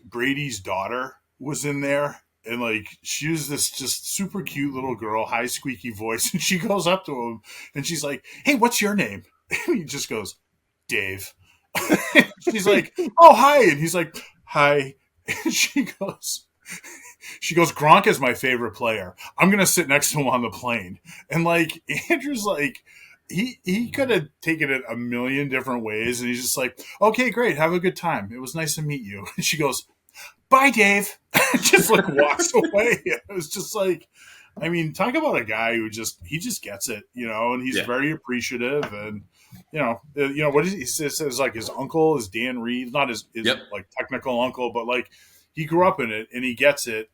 Brady's daughter was in there. And, like, she was this just super cute little girl, high squeaky voice. And she goes up to him, and she's like, hey, what's your name? And he just goes, Dave. She's like, oh, hi. And he's like, hi. And she goes, Gronk is my favorite player. I'm going to sit next to him on the plane. And, like, Andrew's like, he could have taken it a million different ways. And he's just like, okay, great. Have a good time. It was nice to meet you. And she goes, bye, Dave. And just, like, walks away. It was just like, I mean, talk about a guy who just gets it, and he's very appreciative. And, what he says, like, his uncle is Dan Reeves, not his like, technical uncle, but, like, he grew up in it and he gets it,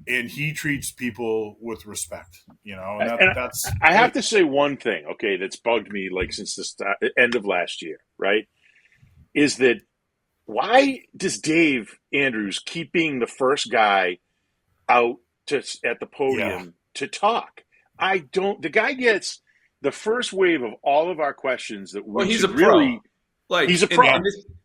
and he treats people with respect, And that's. I have to say one thing, okay, that's bugged me like since the end of last year, right? Is that why does Dave Andrews keep being the first guy out at the podium to talk? The guy gets the first wave of all of our questions that he's a pro. Like, he's a pro.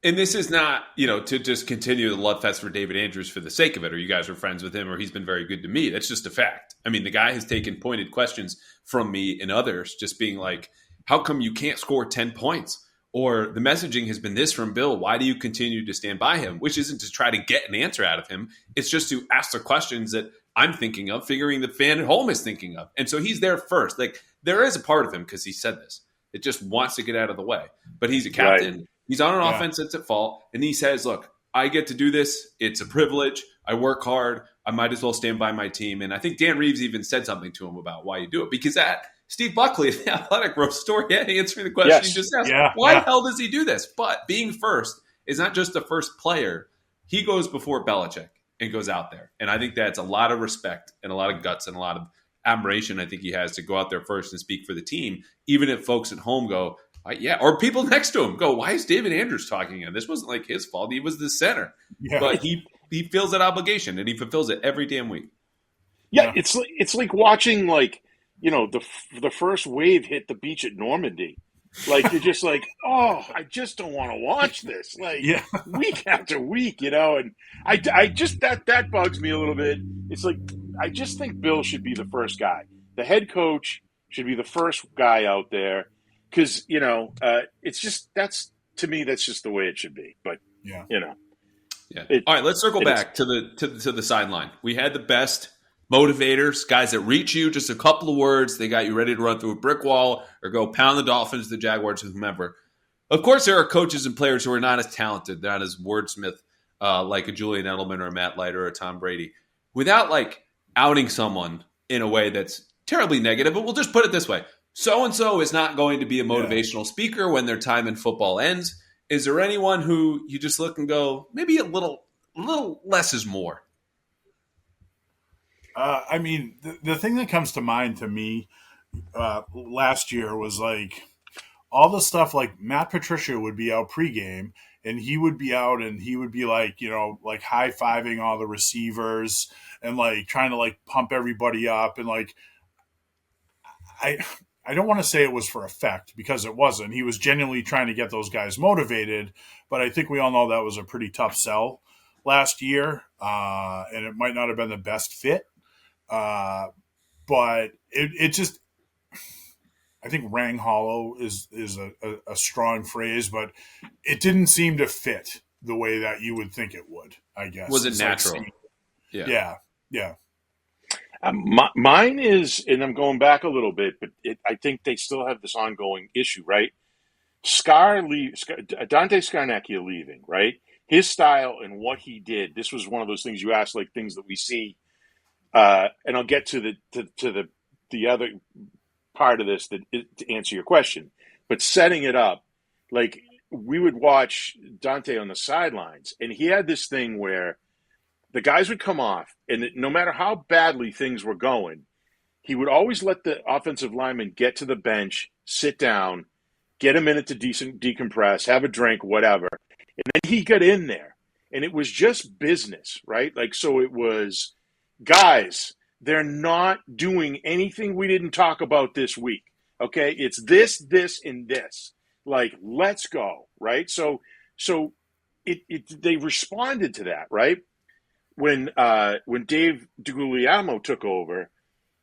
And this is not, to just continue the love fest for David Andrews for the sake of it, or you guys are friends with him, or he's been very good to me. That's just a fact. I mean, the guy has taken pointed questions from me and others, just being like, how come you can't score 10 points? Or the messaging has been this from Bill. Why do you continue to stand by him? Which isn't to try to get an answer out of him. It's just to ask the questions that I'm thinking of, figuring the fan at home is thinking of. And so he's there first. Like, there is a part of him, because he said this, it just wants to get out of the way. But he's a captain. Right. He's on an offense that's at fault. And he says, look, I get to do this. It's a privilege. I work hard. I might as well stand by my team. And I think Dan Reeves even said something to him about why you do it. Because Steve Buckley of The Athletic wrote a story answering the question he just asked. Why the hell does he do this? But being first is not just the first player. He goes before Belichick and goes out there. And I think that's a lot of respect and a lot of guts and a lot of admiration I think he has to go out there first and speak for the team, even if folks at home go, or people next to him go, why is David Andrews talking? And this wasn't like his fault. He was the center. Yeah. But he feels that obligation, and he fulfills it every damn week. Yeah, it's like watching, like, the first wave hit the beach at Normandy. Like, you're just like, oh, I just don't want to watch this. Like, week after week, and I just, that bugs me a little bit. It's like, I just think Bill should be the first guy. The head coach should be the first guy out there. Because, it's just, to me, that's just the way it should be. But, Yeah. All right, let's circle back to the sideline. We had the best motivators, guys that reach you, just a couple of words, they got you ready to run through a brick wall or go pound the Dolphins, the Jaguars, or whomever. Of course, there are coaches and players who are not as talented, not as wordsmith, like a Julian Edelman or a Matt Leiter or a Tom Brady, without like outing someone in a way that's terribly negative. But we'll just put it this way. So-and-so is not going to be a motivational speaker when their time in football ends. Is there anyone who you just look and go, maybe a little less is more? I mean, the thing that comes to mind to me last year was like all the stuff like Matt Patricia would be out pregame and he would be out and he would be like, you know, like high-fiving all the receivers and like trying to like pump everybody up. And like, I don't want to say it was for effect because it wasn't. He was genuinely trying to get those guys motivated, but I think we all know that was a pretty tough sell last year, and it might not have been the best fit. But it just, I think rang hollow is a strong phrase, but it didn't seem to fit the way that you would think it would, I guess. Was it natural? Yeah. Mine is, and I'm going back a little bit, but I think they still have this ongoing issue, right? Dante Scarnecchia leaving, right? His style and what he did. This was one of those things you asked, like things that we see, and I'll get to the other part of this to answer your question. But setting it up, like we would watch Dante on the sidelines, and he had this thing where the guys would come off, and no matter how badly things were going, he would always let the offensive lineman get to the bench, sit down, get a minute to decompress, have a drink, whatever. And then he got in there, and it was just business, right? Like, so it was, guys, they're not doing anything we didn't talk about this week, okay? It's this, and this. Like, let's go, right? So they responded to that, right? When Dave DeGuglielmo took over,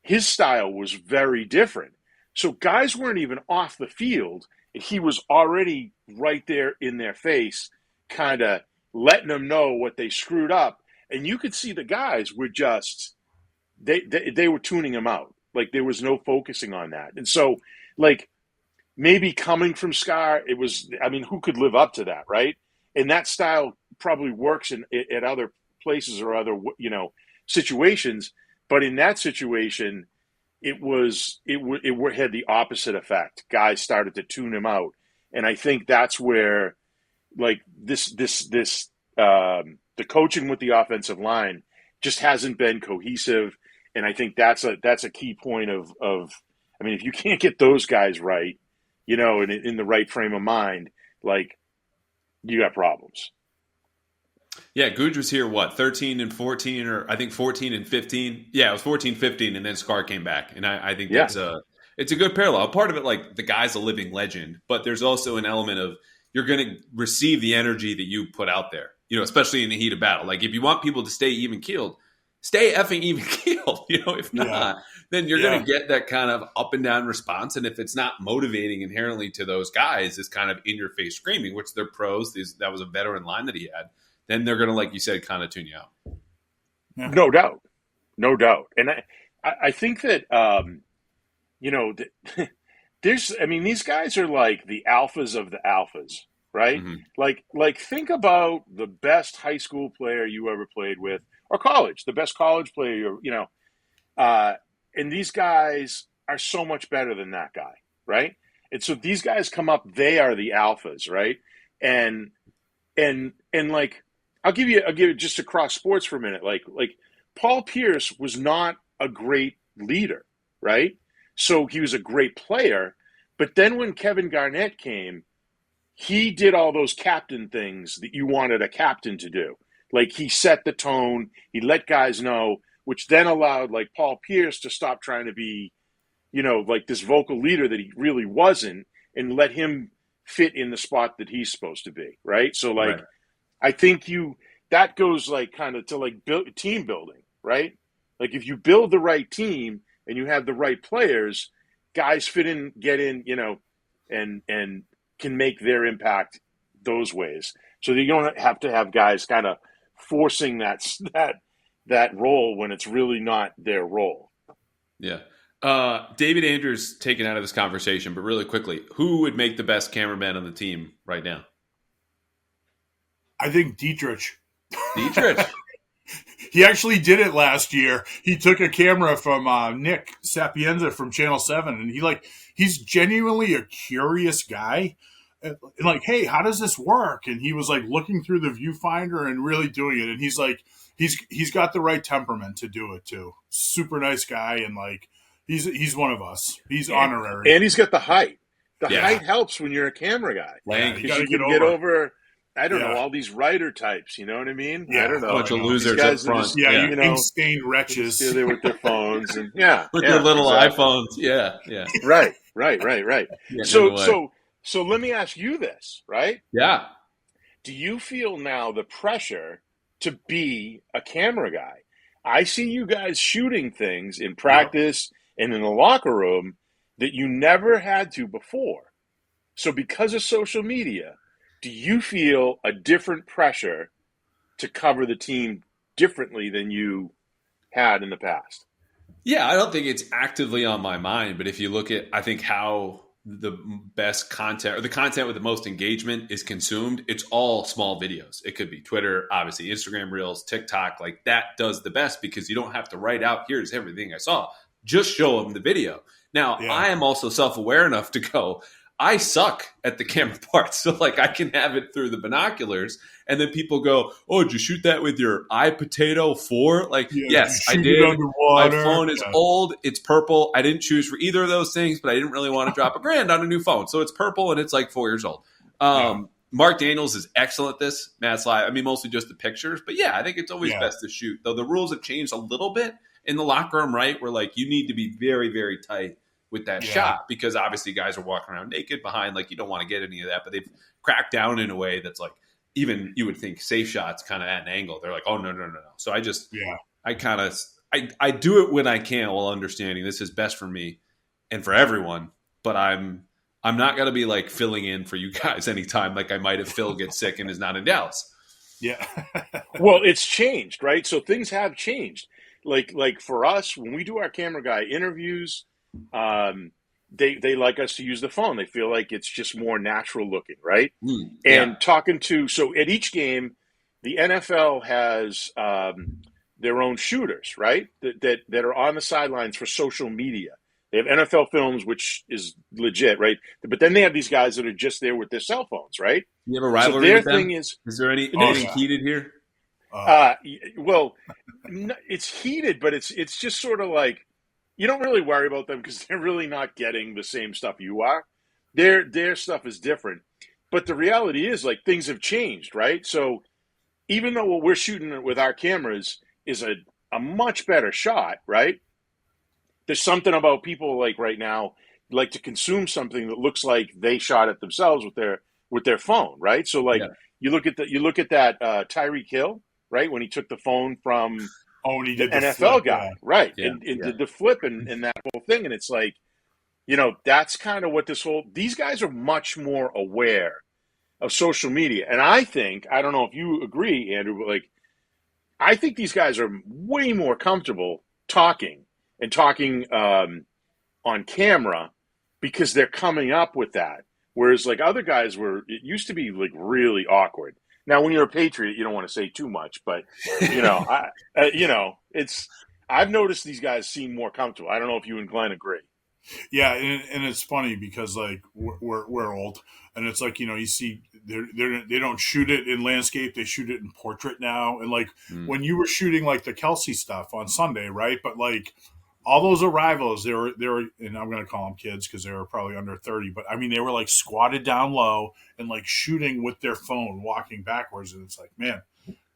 his style was very different. So guys weren't even off the field. He was already right there in their face, kind of letting them know what they screwed up. And you could see the guys were just, they were tuning him out. Like there was no focusing on that. And so like maybe coming from Scar, it was, I mean, who could live up to that, right? And that style probably works at other places or other, you know, situations, but in that situation, it had the opposite effect. Guys started to tune him out, and I think that's where, like the coaching with the offensive line just hasn't been cohesive, and I think that's a key point of. I mean, if you can't get those guys right, you know, in the right frame of mind, like you got problems. Yeah, Googe was here, 13 and 14, or I think 14 and 15. Yeah, it was 14, 15, and then Scar came back. And I think it's a good parallel. Part of it, like, the guy's a living legend, but there's also an element of you're going to receive the energy that you put out there, you know, especially in the heat of battle. Like, if you want people to stay even-keeled, stay effing even-keeled. You know, if not, then you're going to get that kind of up-and-down response. And if it's not motivating inherently to those guys, it's kind of in-your-face screaming, which they're pros. That was a veteran line that he had. Then they're going to, like you said, kind of tune you out. Yeah. No doubt. And I think that, you know, these guys are like the alphas of the alphas, right? Mm-hmm. Like think about the best high school player you ever played with, or college, the best college player, you know, and these guys are so much better than that guy, right? And so these guys come up, they are the alphas, right? And like, I'll give it just across sports for a minute. Like Paul Pierce was not a great leader, right? So he was a great player, but then when Kevin Garnett came, he did all those captain things that you wanted a captain to do. Like he set the tone, he let guys know, which then allowed like Paul Pierce to stop trying to be, you know, like this vocal leader that he really wasn't, and let him fit in the spot that he's supposed to be, right? So like. Right. I think that goes like kind of to like team building, right? Like if you build the right team and you have the right players, guys fit in, get in, you know, and can make their impact those ways. So that you don't have to have guys kind of forcing that role when it's really not their role. Yeah. David Andrews taken out of this conversation, but really quickly, who would make the best cameraman on the team right now? I think Dietrich. Dietrich. He actually did it last year. He took a camera from Nick Sapienza from Channel 7, and he's genuinely a curious guy. And like, hey, how does this work? And he was like looking through the viewfinder and really doing it. And he's like, he's got the right temperament to do it too. Super nice guy, and like he's one of us. He's honorary, and he's got the height. The height helps when you're a camera guy. Yeah, you got to get over. I don't know, all these writer types, you know what I mean? Yeah. I don't know. A bunch of losers up front. You ink-stained wretches. They're there with their phones and with their little iPhones. Yeah. Right. So let me ask you this, right? Yeah. Do you feel now the pressure to be a camera guy? I see you guys shooting things in practice and in the locker room that you never had to before. So because of social media, do you feel a different pressure to cover the team differently than you had in the past? Yeah, I don't think it's actively on my mind, but if you look at, I think, how the best content or the content with the most engagement is consumed, it's all small videos. It could be Twitter, obviously Instagram Reels, TikTok, like that does the best because you don't have to write out, here's everything I saw. Just show them the video. Now, I am also self-aware enough to go, I suck at the camera part. So like I can have it through the binoculars and then people go, oh, did you shoot that with your iPotato 4? Like, yes, I did. My phone is old. It's purple. I didn't choose for either of those things, but I didn't really want to drop $1,000 on a new phone. So it's purple and it's like 4 years old. Mark Daniels is excellent at this. Matt Sly, I mean, mostly just the pictures. But yeah, I think it's always best to shoot. Though the rules have changed a little bit in the locker room, right? Where like you need to be very, very tight with that shot because obviously guys are walking around naked behind, like you don't want to get any of that, but they've cracked down in a way that's like, even you would think safe shots kind of at an angle. They're like, oh, no. So I just, I do it when I can while understanding this is best for me and for everyone, but I'm not going to be like filling in for you guys anytime. Like I might have Phil get sick and is not in Dallas. Yeah. Well, it's changed, right? So things have changed. Like for us, when we do our camera guy interviews, they like us to use the phone. They feel like it's just more natural looking, right? And talking to, so at each game, the NFL has their own shooters, right? That are on the sidelines for social media. They have NFL Films, which is legit, right? But then they have these guys that are just there with their cell phones, right? You have a rivalry with them? Thing is there anything heated here? Well, it's heated, but it's just sort of like, you don't really worry about them because they're really not getting the same stuff you are. Their stuff is different. But the reality is, like, things have changed, right? So even though what we're shooting with our cameras is a much better shot, right? There's something about people like right now like to consume something that looks like they shot it themselves with their phone, right? So like you look at that Tyreek Hill, right? When he took the phone from when he did the NFL flip, guy, right? And did the flip and that whole thing. And it's like, you know, that's kind of what these guys are much more aware of social media. And I think, I don't know if you agree, Andrew, but like, I think these guys are way more comfortable talking on camera because they're coming up with that. Whereas like other guys it used to be like really awkward. Now, when you're a Patriot, you don't want to say too much, but you know, I've noticed these guys seem more comfortable. I don't know if you and Glenn agree. Yeah, and it's funny because like we're old, and it's like, you know, you see they don't shoot it in landscape, they shoot it in portrait now, and like when you were shooting like the Kelsey stuff on Sunday, right? But like all those arrivals, they were, and I'm going to call them kids because they were probably under 30, but I mean, they were like squatted down low and like shooting with their phone, walking backwards. And it's like, man,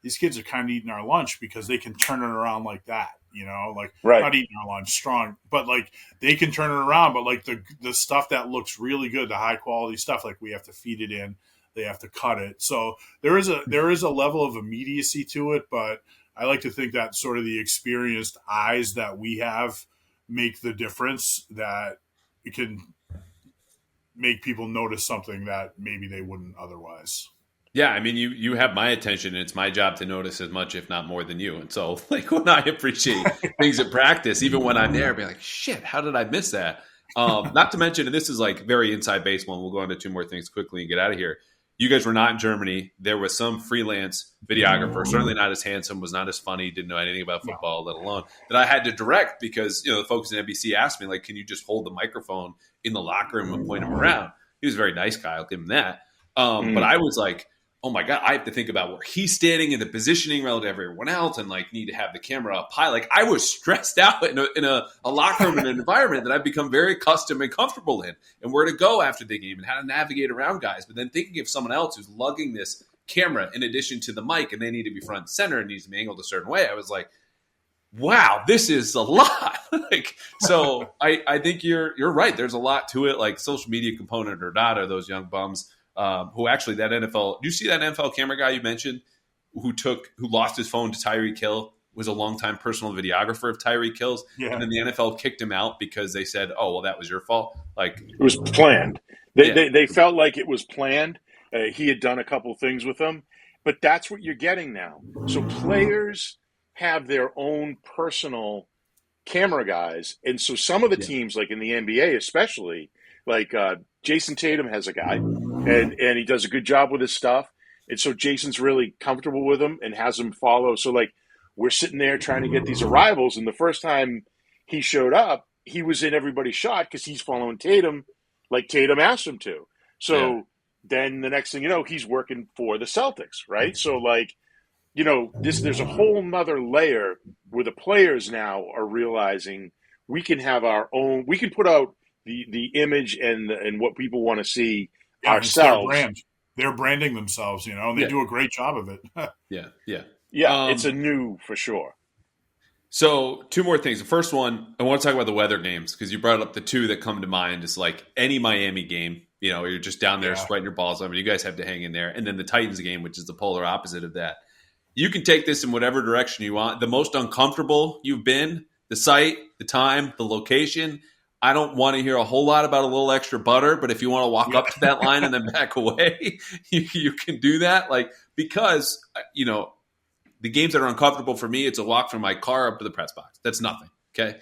these kids are kind of eating our lunch because they can turn it around like that, you know, like not eating our lunch strong, but like they can turn it around. But like the stuff that looks really good, the high quality stuff, like we have to feed it in, they have to cut it. So there is a level of immediacy to it, but I like to think that sort of the experienced eyes that we have make the difference, that it can make people notice something that maybe they wouldn't otherwise. Yeah, I mean, you have my attention, and it's my job to notice as much, if not more, than you. And so, like, when I appreciate things at practice, even when I'm there, I'll be like, shit, how did I miss that? Not to mention, and this is like very inside baseball, and we'll go into two more things quickly and get out of here. You guys were not in Germany. There was some freelance videographer, certainly not as handsome, was not as funny, didn't know anything about football, let alone, that I had to direct because, the folks in NBC asked me, like, can you just hold the microphone in the locker room and point him around? He was a very nice guy. I'll give him that. But I was like, oh my God, I have to think about where he's standing and the positioning relative to everyone else and like need to have the camera up high. Like I was stressed out in a locker room in an environment that I've become very accustomed and comfortable in and where to go after the game and how to navigate around guys. But then thinking of someone else who's lugging this camera in addition to the mic and they need to be front and center and needs to be angled a certain way, I was like, wow, this is a lot. So I think you're right. There's a lot to it, like social media component or not, or those young bums. Who actually that NFL? Do you see that NFL camera guy you mentioned who lost his phone to Tyreek Hill? Was a longtime personal videographer of Tyreek Hill's, and then the NFL kicked him out because they said, "Oh, well, that was your fault." Like it was planned. They felt like it was planned. He had done a couple things with them, but that's what you're getting now. So players have their own personal camera guys, and so some of the teams, like in the NBA, especially, like Jason Tatum has a guy. And he does a good job with his stuff. And so Jason's really comfortable with him and has him follow. So, like, we're sitting there trying to get these arrivals. And the first time he showed up, he was in everybody's shot because he's following Tatum like Tatum asked him to. So then the next thing you know, he's working for the Celtics, right? So, like, there's a whole nother layer where the players now are realizing we can have our own – we can put out the image and what people want to see ourselves. They're branding themselves, and they do a great job of it. It's a new for sure. So two more things. The first one, I want to talk about the weather games because you brought up the two that come to mind. Is like any Miami game, you're just down there sweating your balls off. You guys have to hang in there. And then the Titans game, which is the polar opposite of that. You can take this in whatever direction you want. The most uncomfortable you've been, the site, the time, the location. I don't want to hear a whole lot about a little extra butter, but if you want to walk up to that line and then back away, you can do that. Like, because, the games that are uncomfortable for me, it's a walk from my car up to the press box. That's nothing. Okay.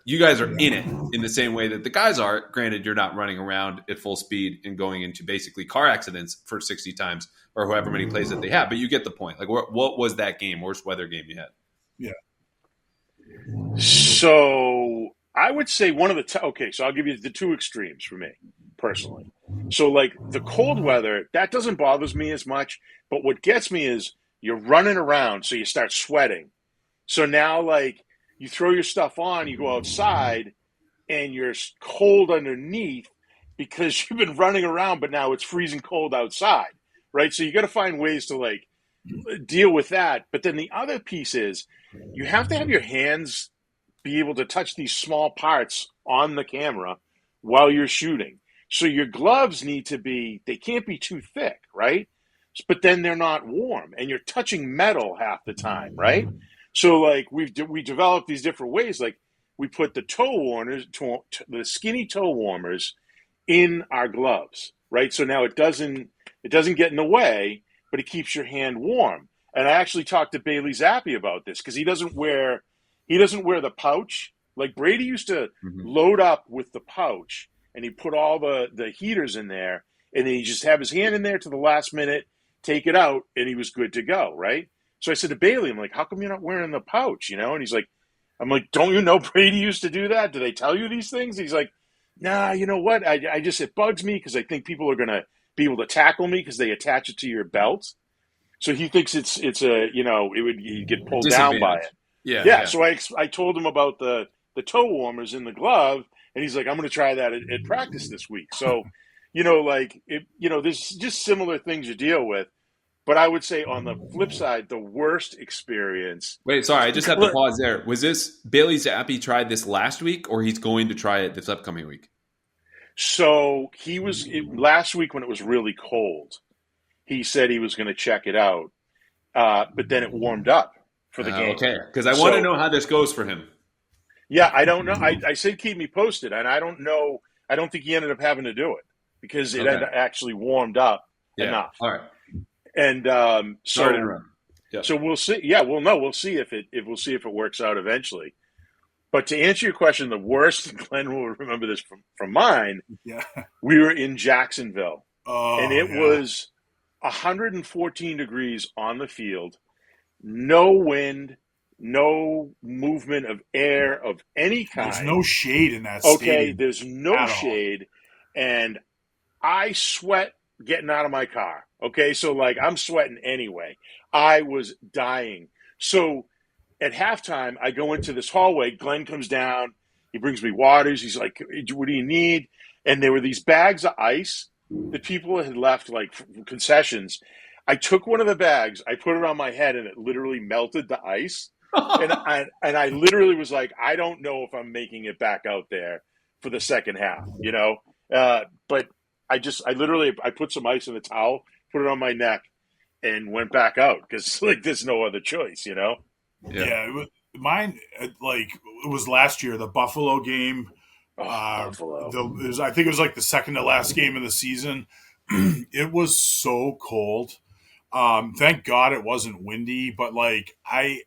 You guys are in it in the same way that the guys are. Granted, you're not running around at full speed and going into basically car accidents for 60 times or however many plays that they have, but you get the point. Like, what was that game? Worst weather game you had? Yeah. So I would say one of the so I'll give you the two extremes for me personally. So like the cold weather, that doesn't bother me as much, but what gets me is you're running around, so you start sweating. So now like you throw your stuff on, you go outside, and you're cold underneath because you've been running around, but now it's freezing cold outside, right? So you got to find ways to like deal with that. But then the other piece is you have to have your hands be able to touch these small parts on the camera while you're shooting. So your gloves need to they can't be too thick, right? But then they're not warm and you're touching metal half the time, right? So like we developed these different ways. Like we put the the skinny toe warmers in our gloves, right? So now it doesn't get in the way, but it keeps your hand warm. And I actually talked to Bailey Zappi about this because he doesn't wear the pouch. Like Brady used to load up with the pouch and he put all the heaters in there and then he just have his hand in there to the last minute, take it out, and he was good to go, right? So I said to Bailey, I'm like, how come you're not wearing the pouch, And he's like, I'm like, don't you know Brady used to do that? Do they tell you these things? He's like, nah, you know what? It bugs me because I think people are going to be able to tackle me because they attach it to your belt. So he thinks he'd get pulled down by it. Yeah. So I told him about the toe warmers in the glove, and he's like, I'm going to try that at practice this week. So, there's just similar things you deal with. But I would say on the flip side, the worst experience. Wait, sorry, I just have to pause there. Was this Bailey Zappi tried this last week, or he's going to try it this upcoming week? So he was last week when it was really cold. He said he was going to check it out, but then it warmed up for the game. Okay, because I want to know how this goes for him. Yeah, I don't know. I said keep me posted, and I don't know. I don't think he ended up having to do it because it had actually warmed up enough. All right. And Sorry to interrupt. So we'll see. Yeah, we'll see if it works out eventually. But to answer your question, the worst, Glenn will remember this from mine. Yeah. We were in Jacksonville, and it yeah. was 114 degrees on the field, no wind, no movement of air of any kind. There's no shade in that stadium. Okay, there's no shade, and I sweat getting out of my car. Okay, so like I'm sweating anyway. I was dying. So at halftime, I go into this hallway. Glenn comes down. He brings me waters. He's like, what do you need? And there were these bags of ice that people had left, like concessions. I took one of the bags. I put it on my head, and it literally melted the ice. and I literally was like, I don't know if I'm making it back out there for the second half, you know? But I put some ice in the towel, put it on my neck, and went back out because like there's no other choice, you know? Yeah, mine, like, it was last year, the Buffalo game. Buffalo. I think it was like the second to last game of the season. It was so cold. Thank God it wasn't windy, but like I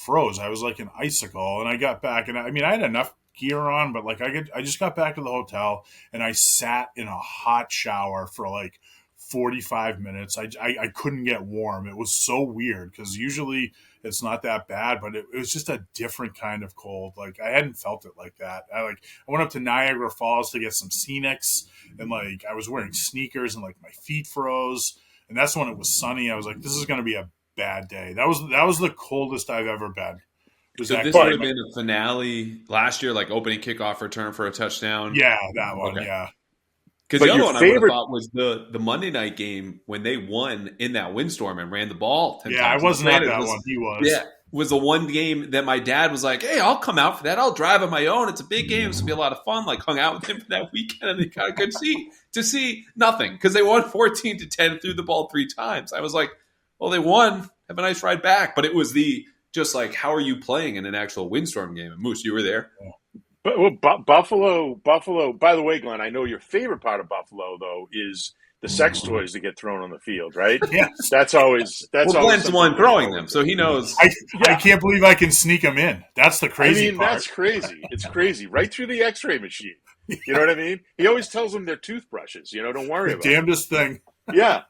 froze. I was like an icicle, and I got back, and I had enough gear on, but like I just got back to the hotel, and I sat in a hot shower for like 45 minutes. I couldn't get warm. It was so weird because usually it's not that bad, but it was just a different kind of cold. Like I hadn't felt it like that. I went up to Niagara Falls to get some scenics, and like I was wearing sneakers, and like my feet froze. And that's when it was sunny. I was like, this is going to be a bad day. That was the coldest I've ever been. So this would have been a finale last year, like opening kickoff return for a touchdown? Yeah, that one, okay. Yeah. Because the other one I would have thought was the Monday night game when they won in that windstorm and ran the ball 10 times. I wasn't at that one. He was. Yeah, was the one game that my dad was like, hey, I'll come out for that. I'll drive on my own. It's a big game. It's going to be a lot of fun. Like, hung out with him for that weekend, and they got a good seat to see nothing because they won 14-10, threw the ball 3 times. I was like, well, they won. Have a nice ride back. But it was just like, how are you playing in an actual windstorm game? And Moose, you were there. Yeah. But Buffalo. By the way, Glenn, I know your favorite part of Buffalo though is the sex toys that get thrown on the field, right? Yes, that's always. Glenn's the one throwing them, so he knows. I can't believe I can sneak them in. That's the crazy part. That's crazy. It's crazy, right through the X-ray machine. You know what I mean? He always tells them they're toothbrushes. You know, don't worry about it. Damnedest thing. Yeah.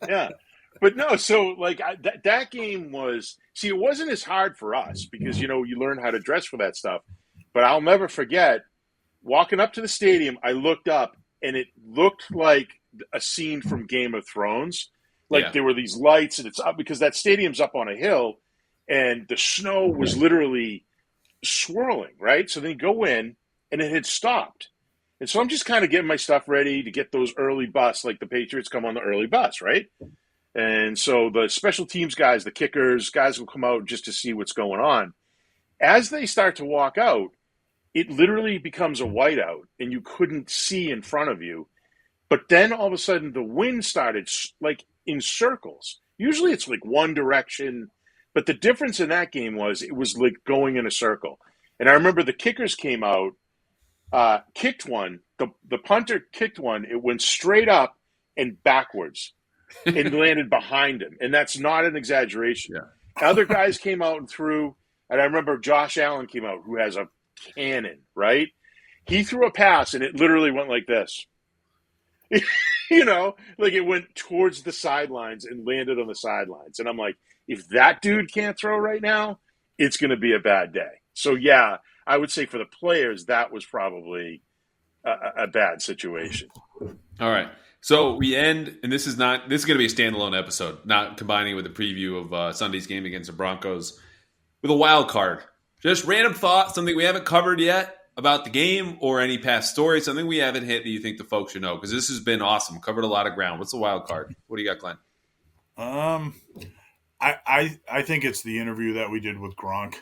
But no, so like that game was. See, it wasn't as hard for us because you learn how to dress for that stuff. But I'll never forget walking up to the stadium. I looked up, and it looked like a scene from Game of Thrones. Like there were these lights, and it's up because that stadium's up on a hill, and the snow was literally swirling, right? So they go in, and it had stopped. And so I'm just kind of getting my stuff ready to get those early bus, like the Patriots come on the early bus, right? And so the special teams guys, the kickers, guys will come out just to see what's going on. As they start to walk out, it literally becomes a whiteout, and you couldn't see in front of you. But then all of a sudden, the wind started like in circles. Usually it's like one direction, but the difference in that game was it was like going in a circle. And I remember the kickers came out, kicked one. The punter kicked one. It went straight up and backwards and landed behind him. And that's not an exaggeration. Yeah. Other guys came out and threw. And I remember Josh Allen came out, who has a cannon, right? He threw a pass, and it literally went like this. Like it went towards the sidelines and landed on the sidelines. And I'm like, if that dude can't throw right now, it's going to be a bad day. So, yeah, I would say for the players, that was probably a bad situation. All right. So we end, and this is going to be a standalone episode, not combining with a preview of Sunday's game against the Broncos, with a wild card. Just random thought, something we haven't covered yet about the game or any past story, something we haven't hit that you think the folks should know, because this has been awesome. Covered a lot of ground. What's the wild card? What do you got, Glenn? I think it's the interview that we did with Gronk.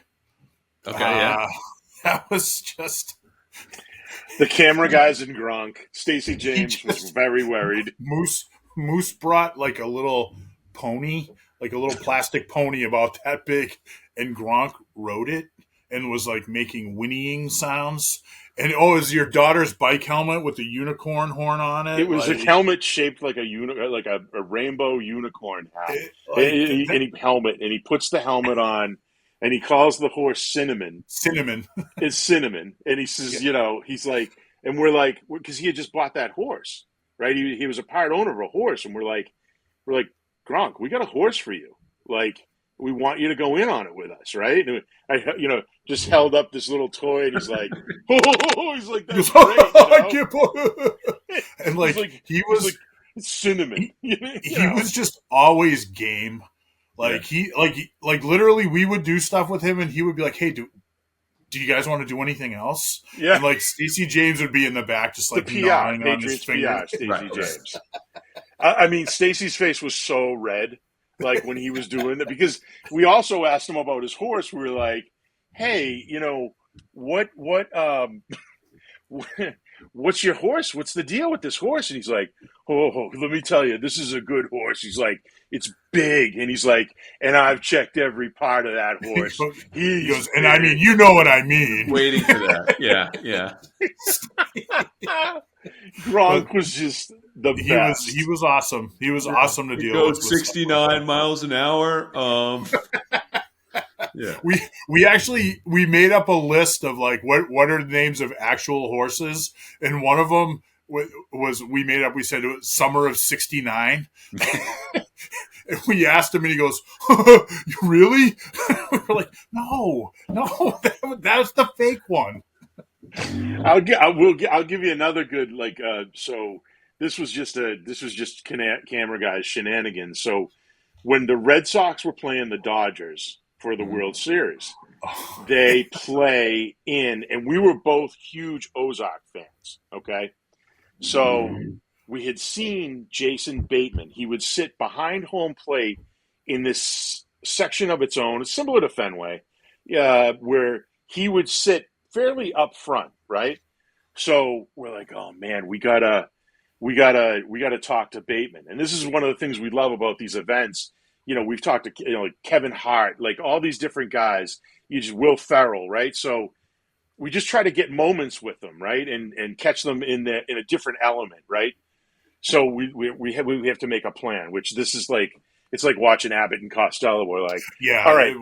Okay, yeah. That was just... The camera guys in Gronk. Stacey James was very worried. Moose brought like a little pony, like a little plastic pony about that big, and Gronk rode it and was like making whinnying sounds. And is your daughter's bike helmet with the unicorn horn on it? It was a helmet shaped like a rainbow unicorn hat. And he puts the helmet on, and he calls the horse Cinnamon. It's Cinnamon, and he says, he's like, and we're like, because he had just bought that horse, right? He was a part owner of a horse, and we're like, Gronk, we got a horse for you, like. We want you to go in on it with us, right? And I, just held up this little toy, and he's like, he's like, that's great. And he was like, it's Cinnamon. He was just always game. Literally, we would do stuff with him, and he would be like, "Hey, do you guys want to do anything else?" Yeah. And Stacey James would be in the back, just the PR, Patriots PR, Stacey James. I mean, Stacey's face was so red. When he was doing it, because we also asked him about his horse. We were like, "Hey, what's your horse? What's the deal with this horse?" And he's like, "Oh, let me tell you, this is a good horse." He's like, "It's big," and he's like, "And I've checked every part of that horse." He goes, "And I mean, you know what I mean." Waiting for that, yeah. Gronk was just the best. He was awesome. He was awesome to deal with. 69 miles an hour. Yeah. We made up a list of what are the names of actual horses, and one of them was we said it was Summer of '69. And we asked him, and he goes, "Really?" We were like, "No, that's the fake one." I'll give you another good so this was just camera guys shenanigans. So when the Red Sox were playing the Dodgers for the World Series, they play in, and we were both huge Ozark fans. Okay, so we had seen Jason Bateman. He would sit behind home plate in this section of its own, similar to Fenway, where he would sit fairly up front, right? So we're like, oh man, we gotta talk to Bateman. And this is one of the things we love about these events. We've talked to Kevin Hart, all these different guys. Will Ferrell, right? So we just try to get moments with them, right, and catch them in a different element, right? So we have to make a plan, which this is it's like watching Abbott and Costello. We're like, yeah, all right,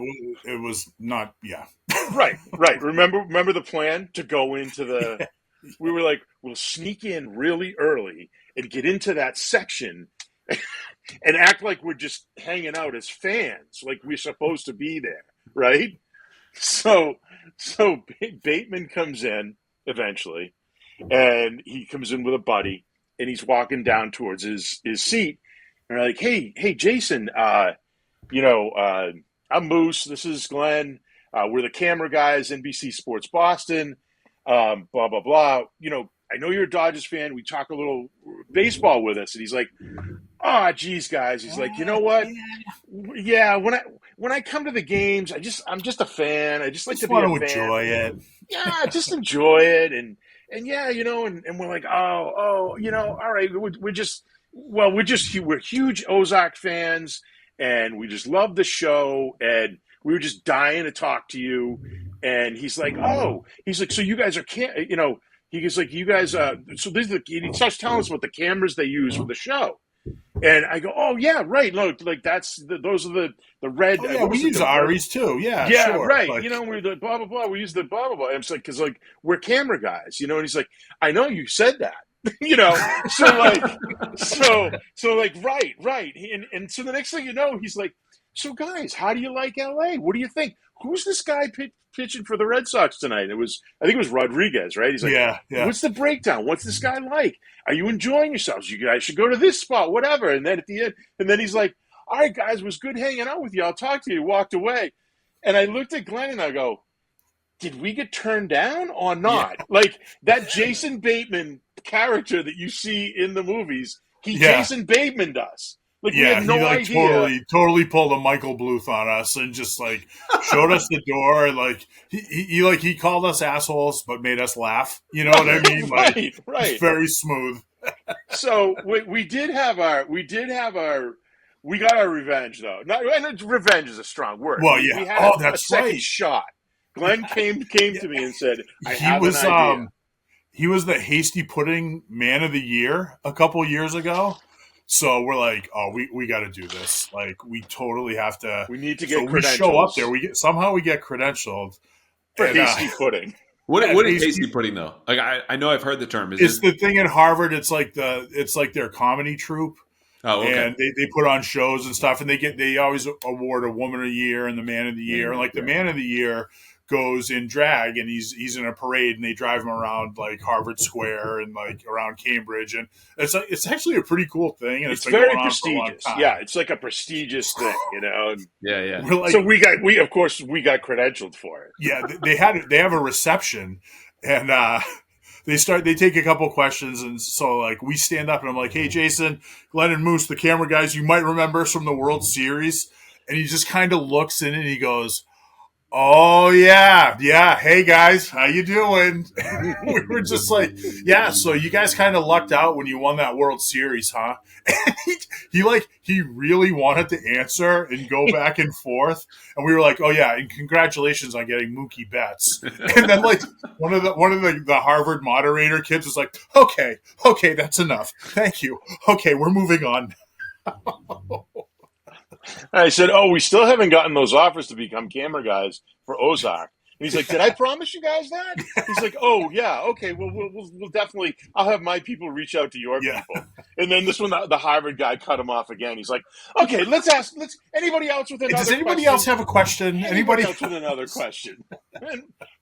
it was not, yeah, right. Remember the plan to go into the. We were like, we'll sneak in really early and get into that section and act like we're just hanging out as fans, like we're supposed to be there, right? So Bateman comes in eventually, and he comes in with a buddy, and he's walking down towards his seat. And they're like, hey, Jason, I'm Moose. This is Glenn. We're the camera guys, NBC Sports Boston. Blah blah blah. I know you're a Dodgers fan. We talk a little baseball with us, and he's like, "Oh, geez, guys." He's like, "You know what? Yeah, when I come to the games, I'm just a fan. I just like to be a fan. Enjoy it. Yeah, just enjoy it, and yeah, and we're like, all right, we're huge Ozark fans, and we just love the show, and we were just dying to talk to you." And he's like, so you guys are he goes like, you guys, so these are he starts telling us about the cameras they use for the show. And I go, oh yeah, right. Look, those are the red. Oh, yeah, we use Aries too. Yeah, sure. Right. We're the blah blah blah. We use the blah blah blah. I'm like, because we're camera guys, and he's like, I know you said that. Right. And so the next thing you know, he's like, so guys, how do you like LA? What do you think? Who's this guy pitching for the Red Sox tonight? I think it was Rodriguez, right? He's like, yeah. What's the breakdown? What's this guy like? Are you enjoying yourselves? You guys should go to this spot, whatever. And then at the end, he's like, all right, guys, it was good hanging out with you. I'll talk to you. He walked away. And I looked at Glenn and I go, did we get turned down or not? Yeah. That Jason Bateman character that you see in the movies, Jason Bateman does. We had no idea. Totally pulled a Michael Bluth on us and just showed us the door. He called us assholes, but made us laugh. You know what I mean? Right. Very smooth. So we got our revenge though. And revenge is a strong word. Well, yeah. We had a second shot. Glenn came to me and said, I have an idea. he was the Hasty Pudding Man of the Year a couple years ago. So we're like, oh, we got to do this. Like, we totally have to. We need to get we credentials. show up there. We get credentialed for Hasty Pudding. What is Hasty Pudding though? Like, I know I've heard the term. It's the thing at Harvard. It's like their comedy troupe. Oh, okay. And they put on shows and stuff, and they always award a Woman of the Year and the Man of the Year. And like the Man of the Year goes in drag, and he's in a parade, and they drive him around like Harvard Square and like around Cambridge, and it's actually a pretty cool thing, and it's very prestigious. Yeah, it's like a prestigious thing, And yeah. Like, so we got credentialed for it. Yeah, they have a reception, and they take a couple questions, and so like we stand up, and I'm like, hey, Jason, Glenn, and Moose, the camera guys, you might remember us from the World Series, and he just kind of looks in, and he goes, oh, yeah. Hey, guys, how you doing? We were just like, yeah, so you guys kind of lucked out when you won that World Series, huh? And he really wanted to answer and go back and forth. And we were like, oh, yeah, and congratulations on getting Mookie Betts. And then, like, one of the Harvard moderator kids was like, okay, that's enough. Thank you. Okay, we're moving on. I said, oh, we still haven't gotten those offers to become camera guys for Ozark. And he's like, did I promise you guys that? He's like, oh, yeah, okay, well, we'll definitely, I'll have my people reach out to your people. And then this one, the Harvard guy cut him off again. He's like, okay, let's anybody else with another question? Does anybody else have a question? Anybody else with another question?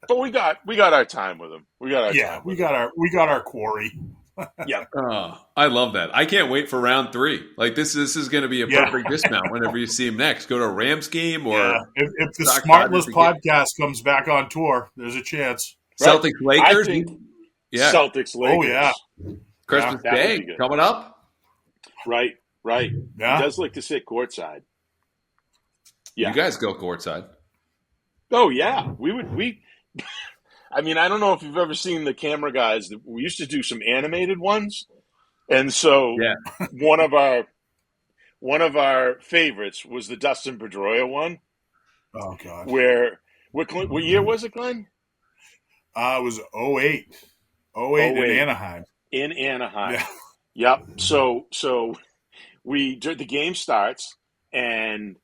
But we got our time with him. We got our quarry. Yeah. I love that. I can't wait for round 3. Like this is going to be a perfect dismount whenever you see him next. Go to a Rams game or if the Smartless podcast comes back on tour, there's a chance. Right. Celtics Lakers. Celtics Lakers. Oh yeah. Christmas Day coming up. Right. Yeah. He does like to sit courtside. Yeah. You guys go courtside. Oh yeah. We I mean, I don't know if you've ever seen the camera guys. We used to do some animated ones, and so one of our favorites was the Dustin Pedroia one. Oh God! What year was it, Glenn? It was 08. 08 in Anaheim. In Anaheim. Yeah. Yep. So the game starts, and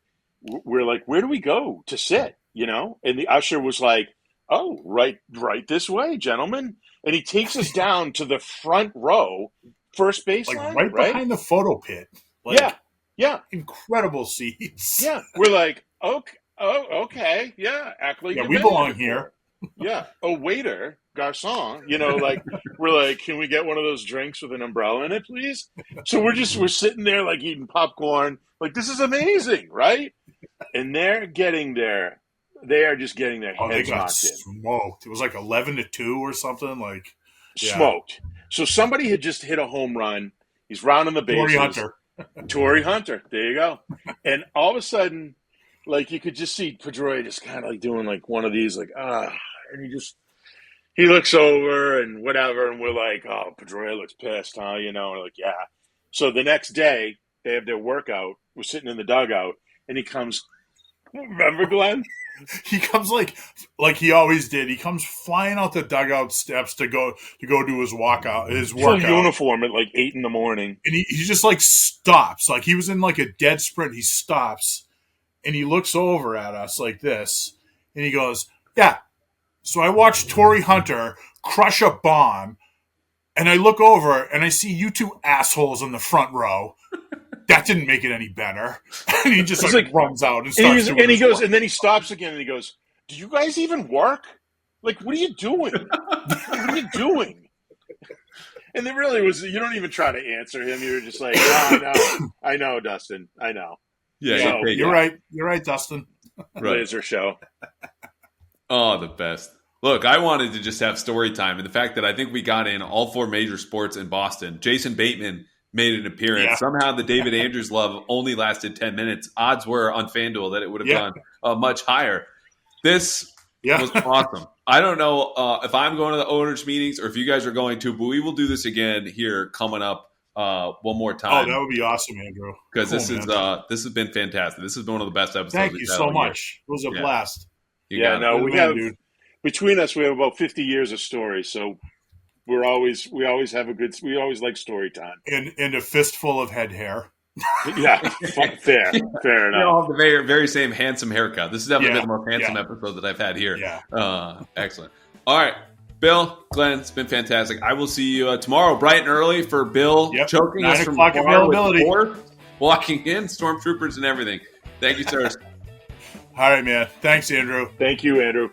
we're like, where do we go to sit? And the usher was like, oh, right this way, gentlemen. And he takes us down to the front row, first baseline. Like right behind the photo pit. Yeah. Incredible seats. Yeah. We're like, okay. Yeah. Act like we belong here. Yeah. Oh, waiter, garçon. We're like, can we get one of those drinks with an umbrella in it, please? So we're sitting there like eating popcorn. Like, this is amazing, right? And they're getting there. They are just getting their heads knocked in. Smoked. It was like 11-2 or something. Smoked. So somebody had just hit a home run. He's rounding the bases. Torrey Hunter. There you go. And all of a sudden, like, you could just see Pedroia just kind of like doing like one of these, like, and he looks over and whatever, and we're like, oh, Pedroia looks pissed, huh? And we're like, yeah. So the next day, they have their workout. We're sitting in the dugout, and he comes. Remember, Glenn? He comes like he always did. He comes flying out the dugout steps to go do his workout. Full uniform at like 8 a.m. And he just like stops. Like he was in like a dead sprint. He stops and he looks over at us like this. And he goes, yeah. So I watched Torrey Hunter crush a bomb. And I look over and I see you two assholes in the front row. That didn't make it any better. And he just like runs out and starts doing and he goes, and then he stops again and he goes, do you guys even work? Like, what are you doing? What are you doing? And it really was, you don't even try to answer him. You're just like, I know, Dustin. I know. Yeah, so, you're right. You're right, Dustin. Laser show. Oh, the best. Look, I wanted to just have story time. And the fact that I think we got in all 4 major sports in Boston. Jason Bateman made an appearance. Yeah. Somehow the David Andrews love only lasted 10 minutes. Odds were on FanDuel that it would have gone much higher. This was awesome. I don't know if I'm going to the owners' meetings or if you guys are going to, but we will do this again here coming up one more time. Oh, that would be awesome, Andrew. Because this has been fantastic. This has been one of the best episodes. Thank you so much. It was a blast. We have between us, we have about 50 years of stories, so we always like story time. And a fistful of head hair. Yeah, fair enough. We all have the very, very same handsome haircut. This has definitely been the most handsome episode that I've had here. Yeah. Excellent. All right, Bill, Glenn, it's been fantastic. I will see you tomorrow bright and early for Bill choking us from 9 o'clock availability. Walking in, stormtroopers and everything. Thank you, sirs. All right, man. Thanks, Andrew. Thank you, Andrew.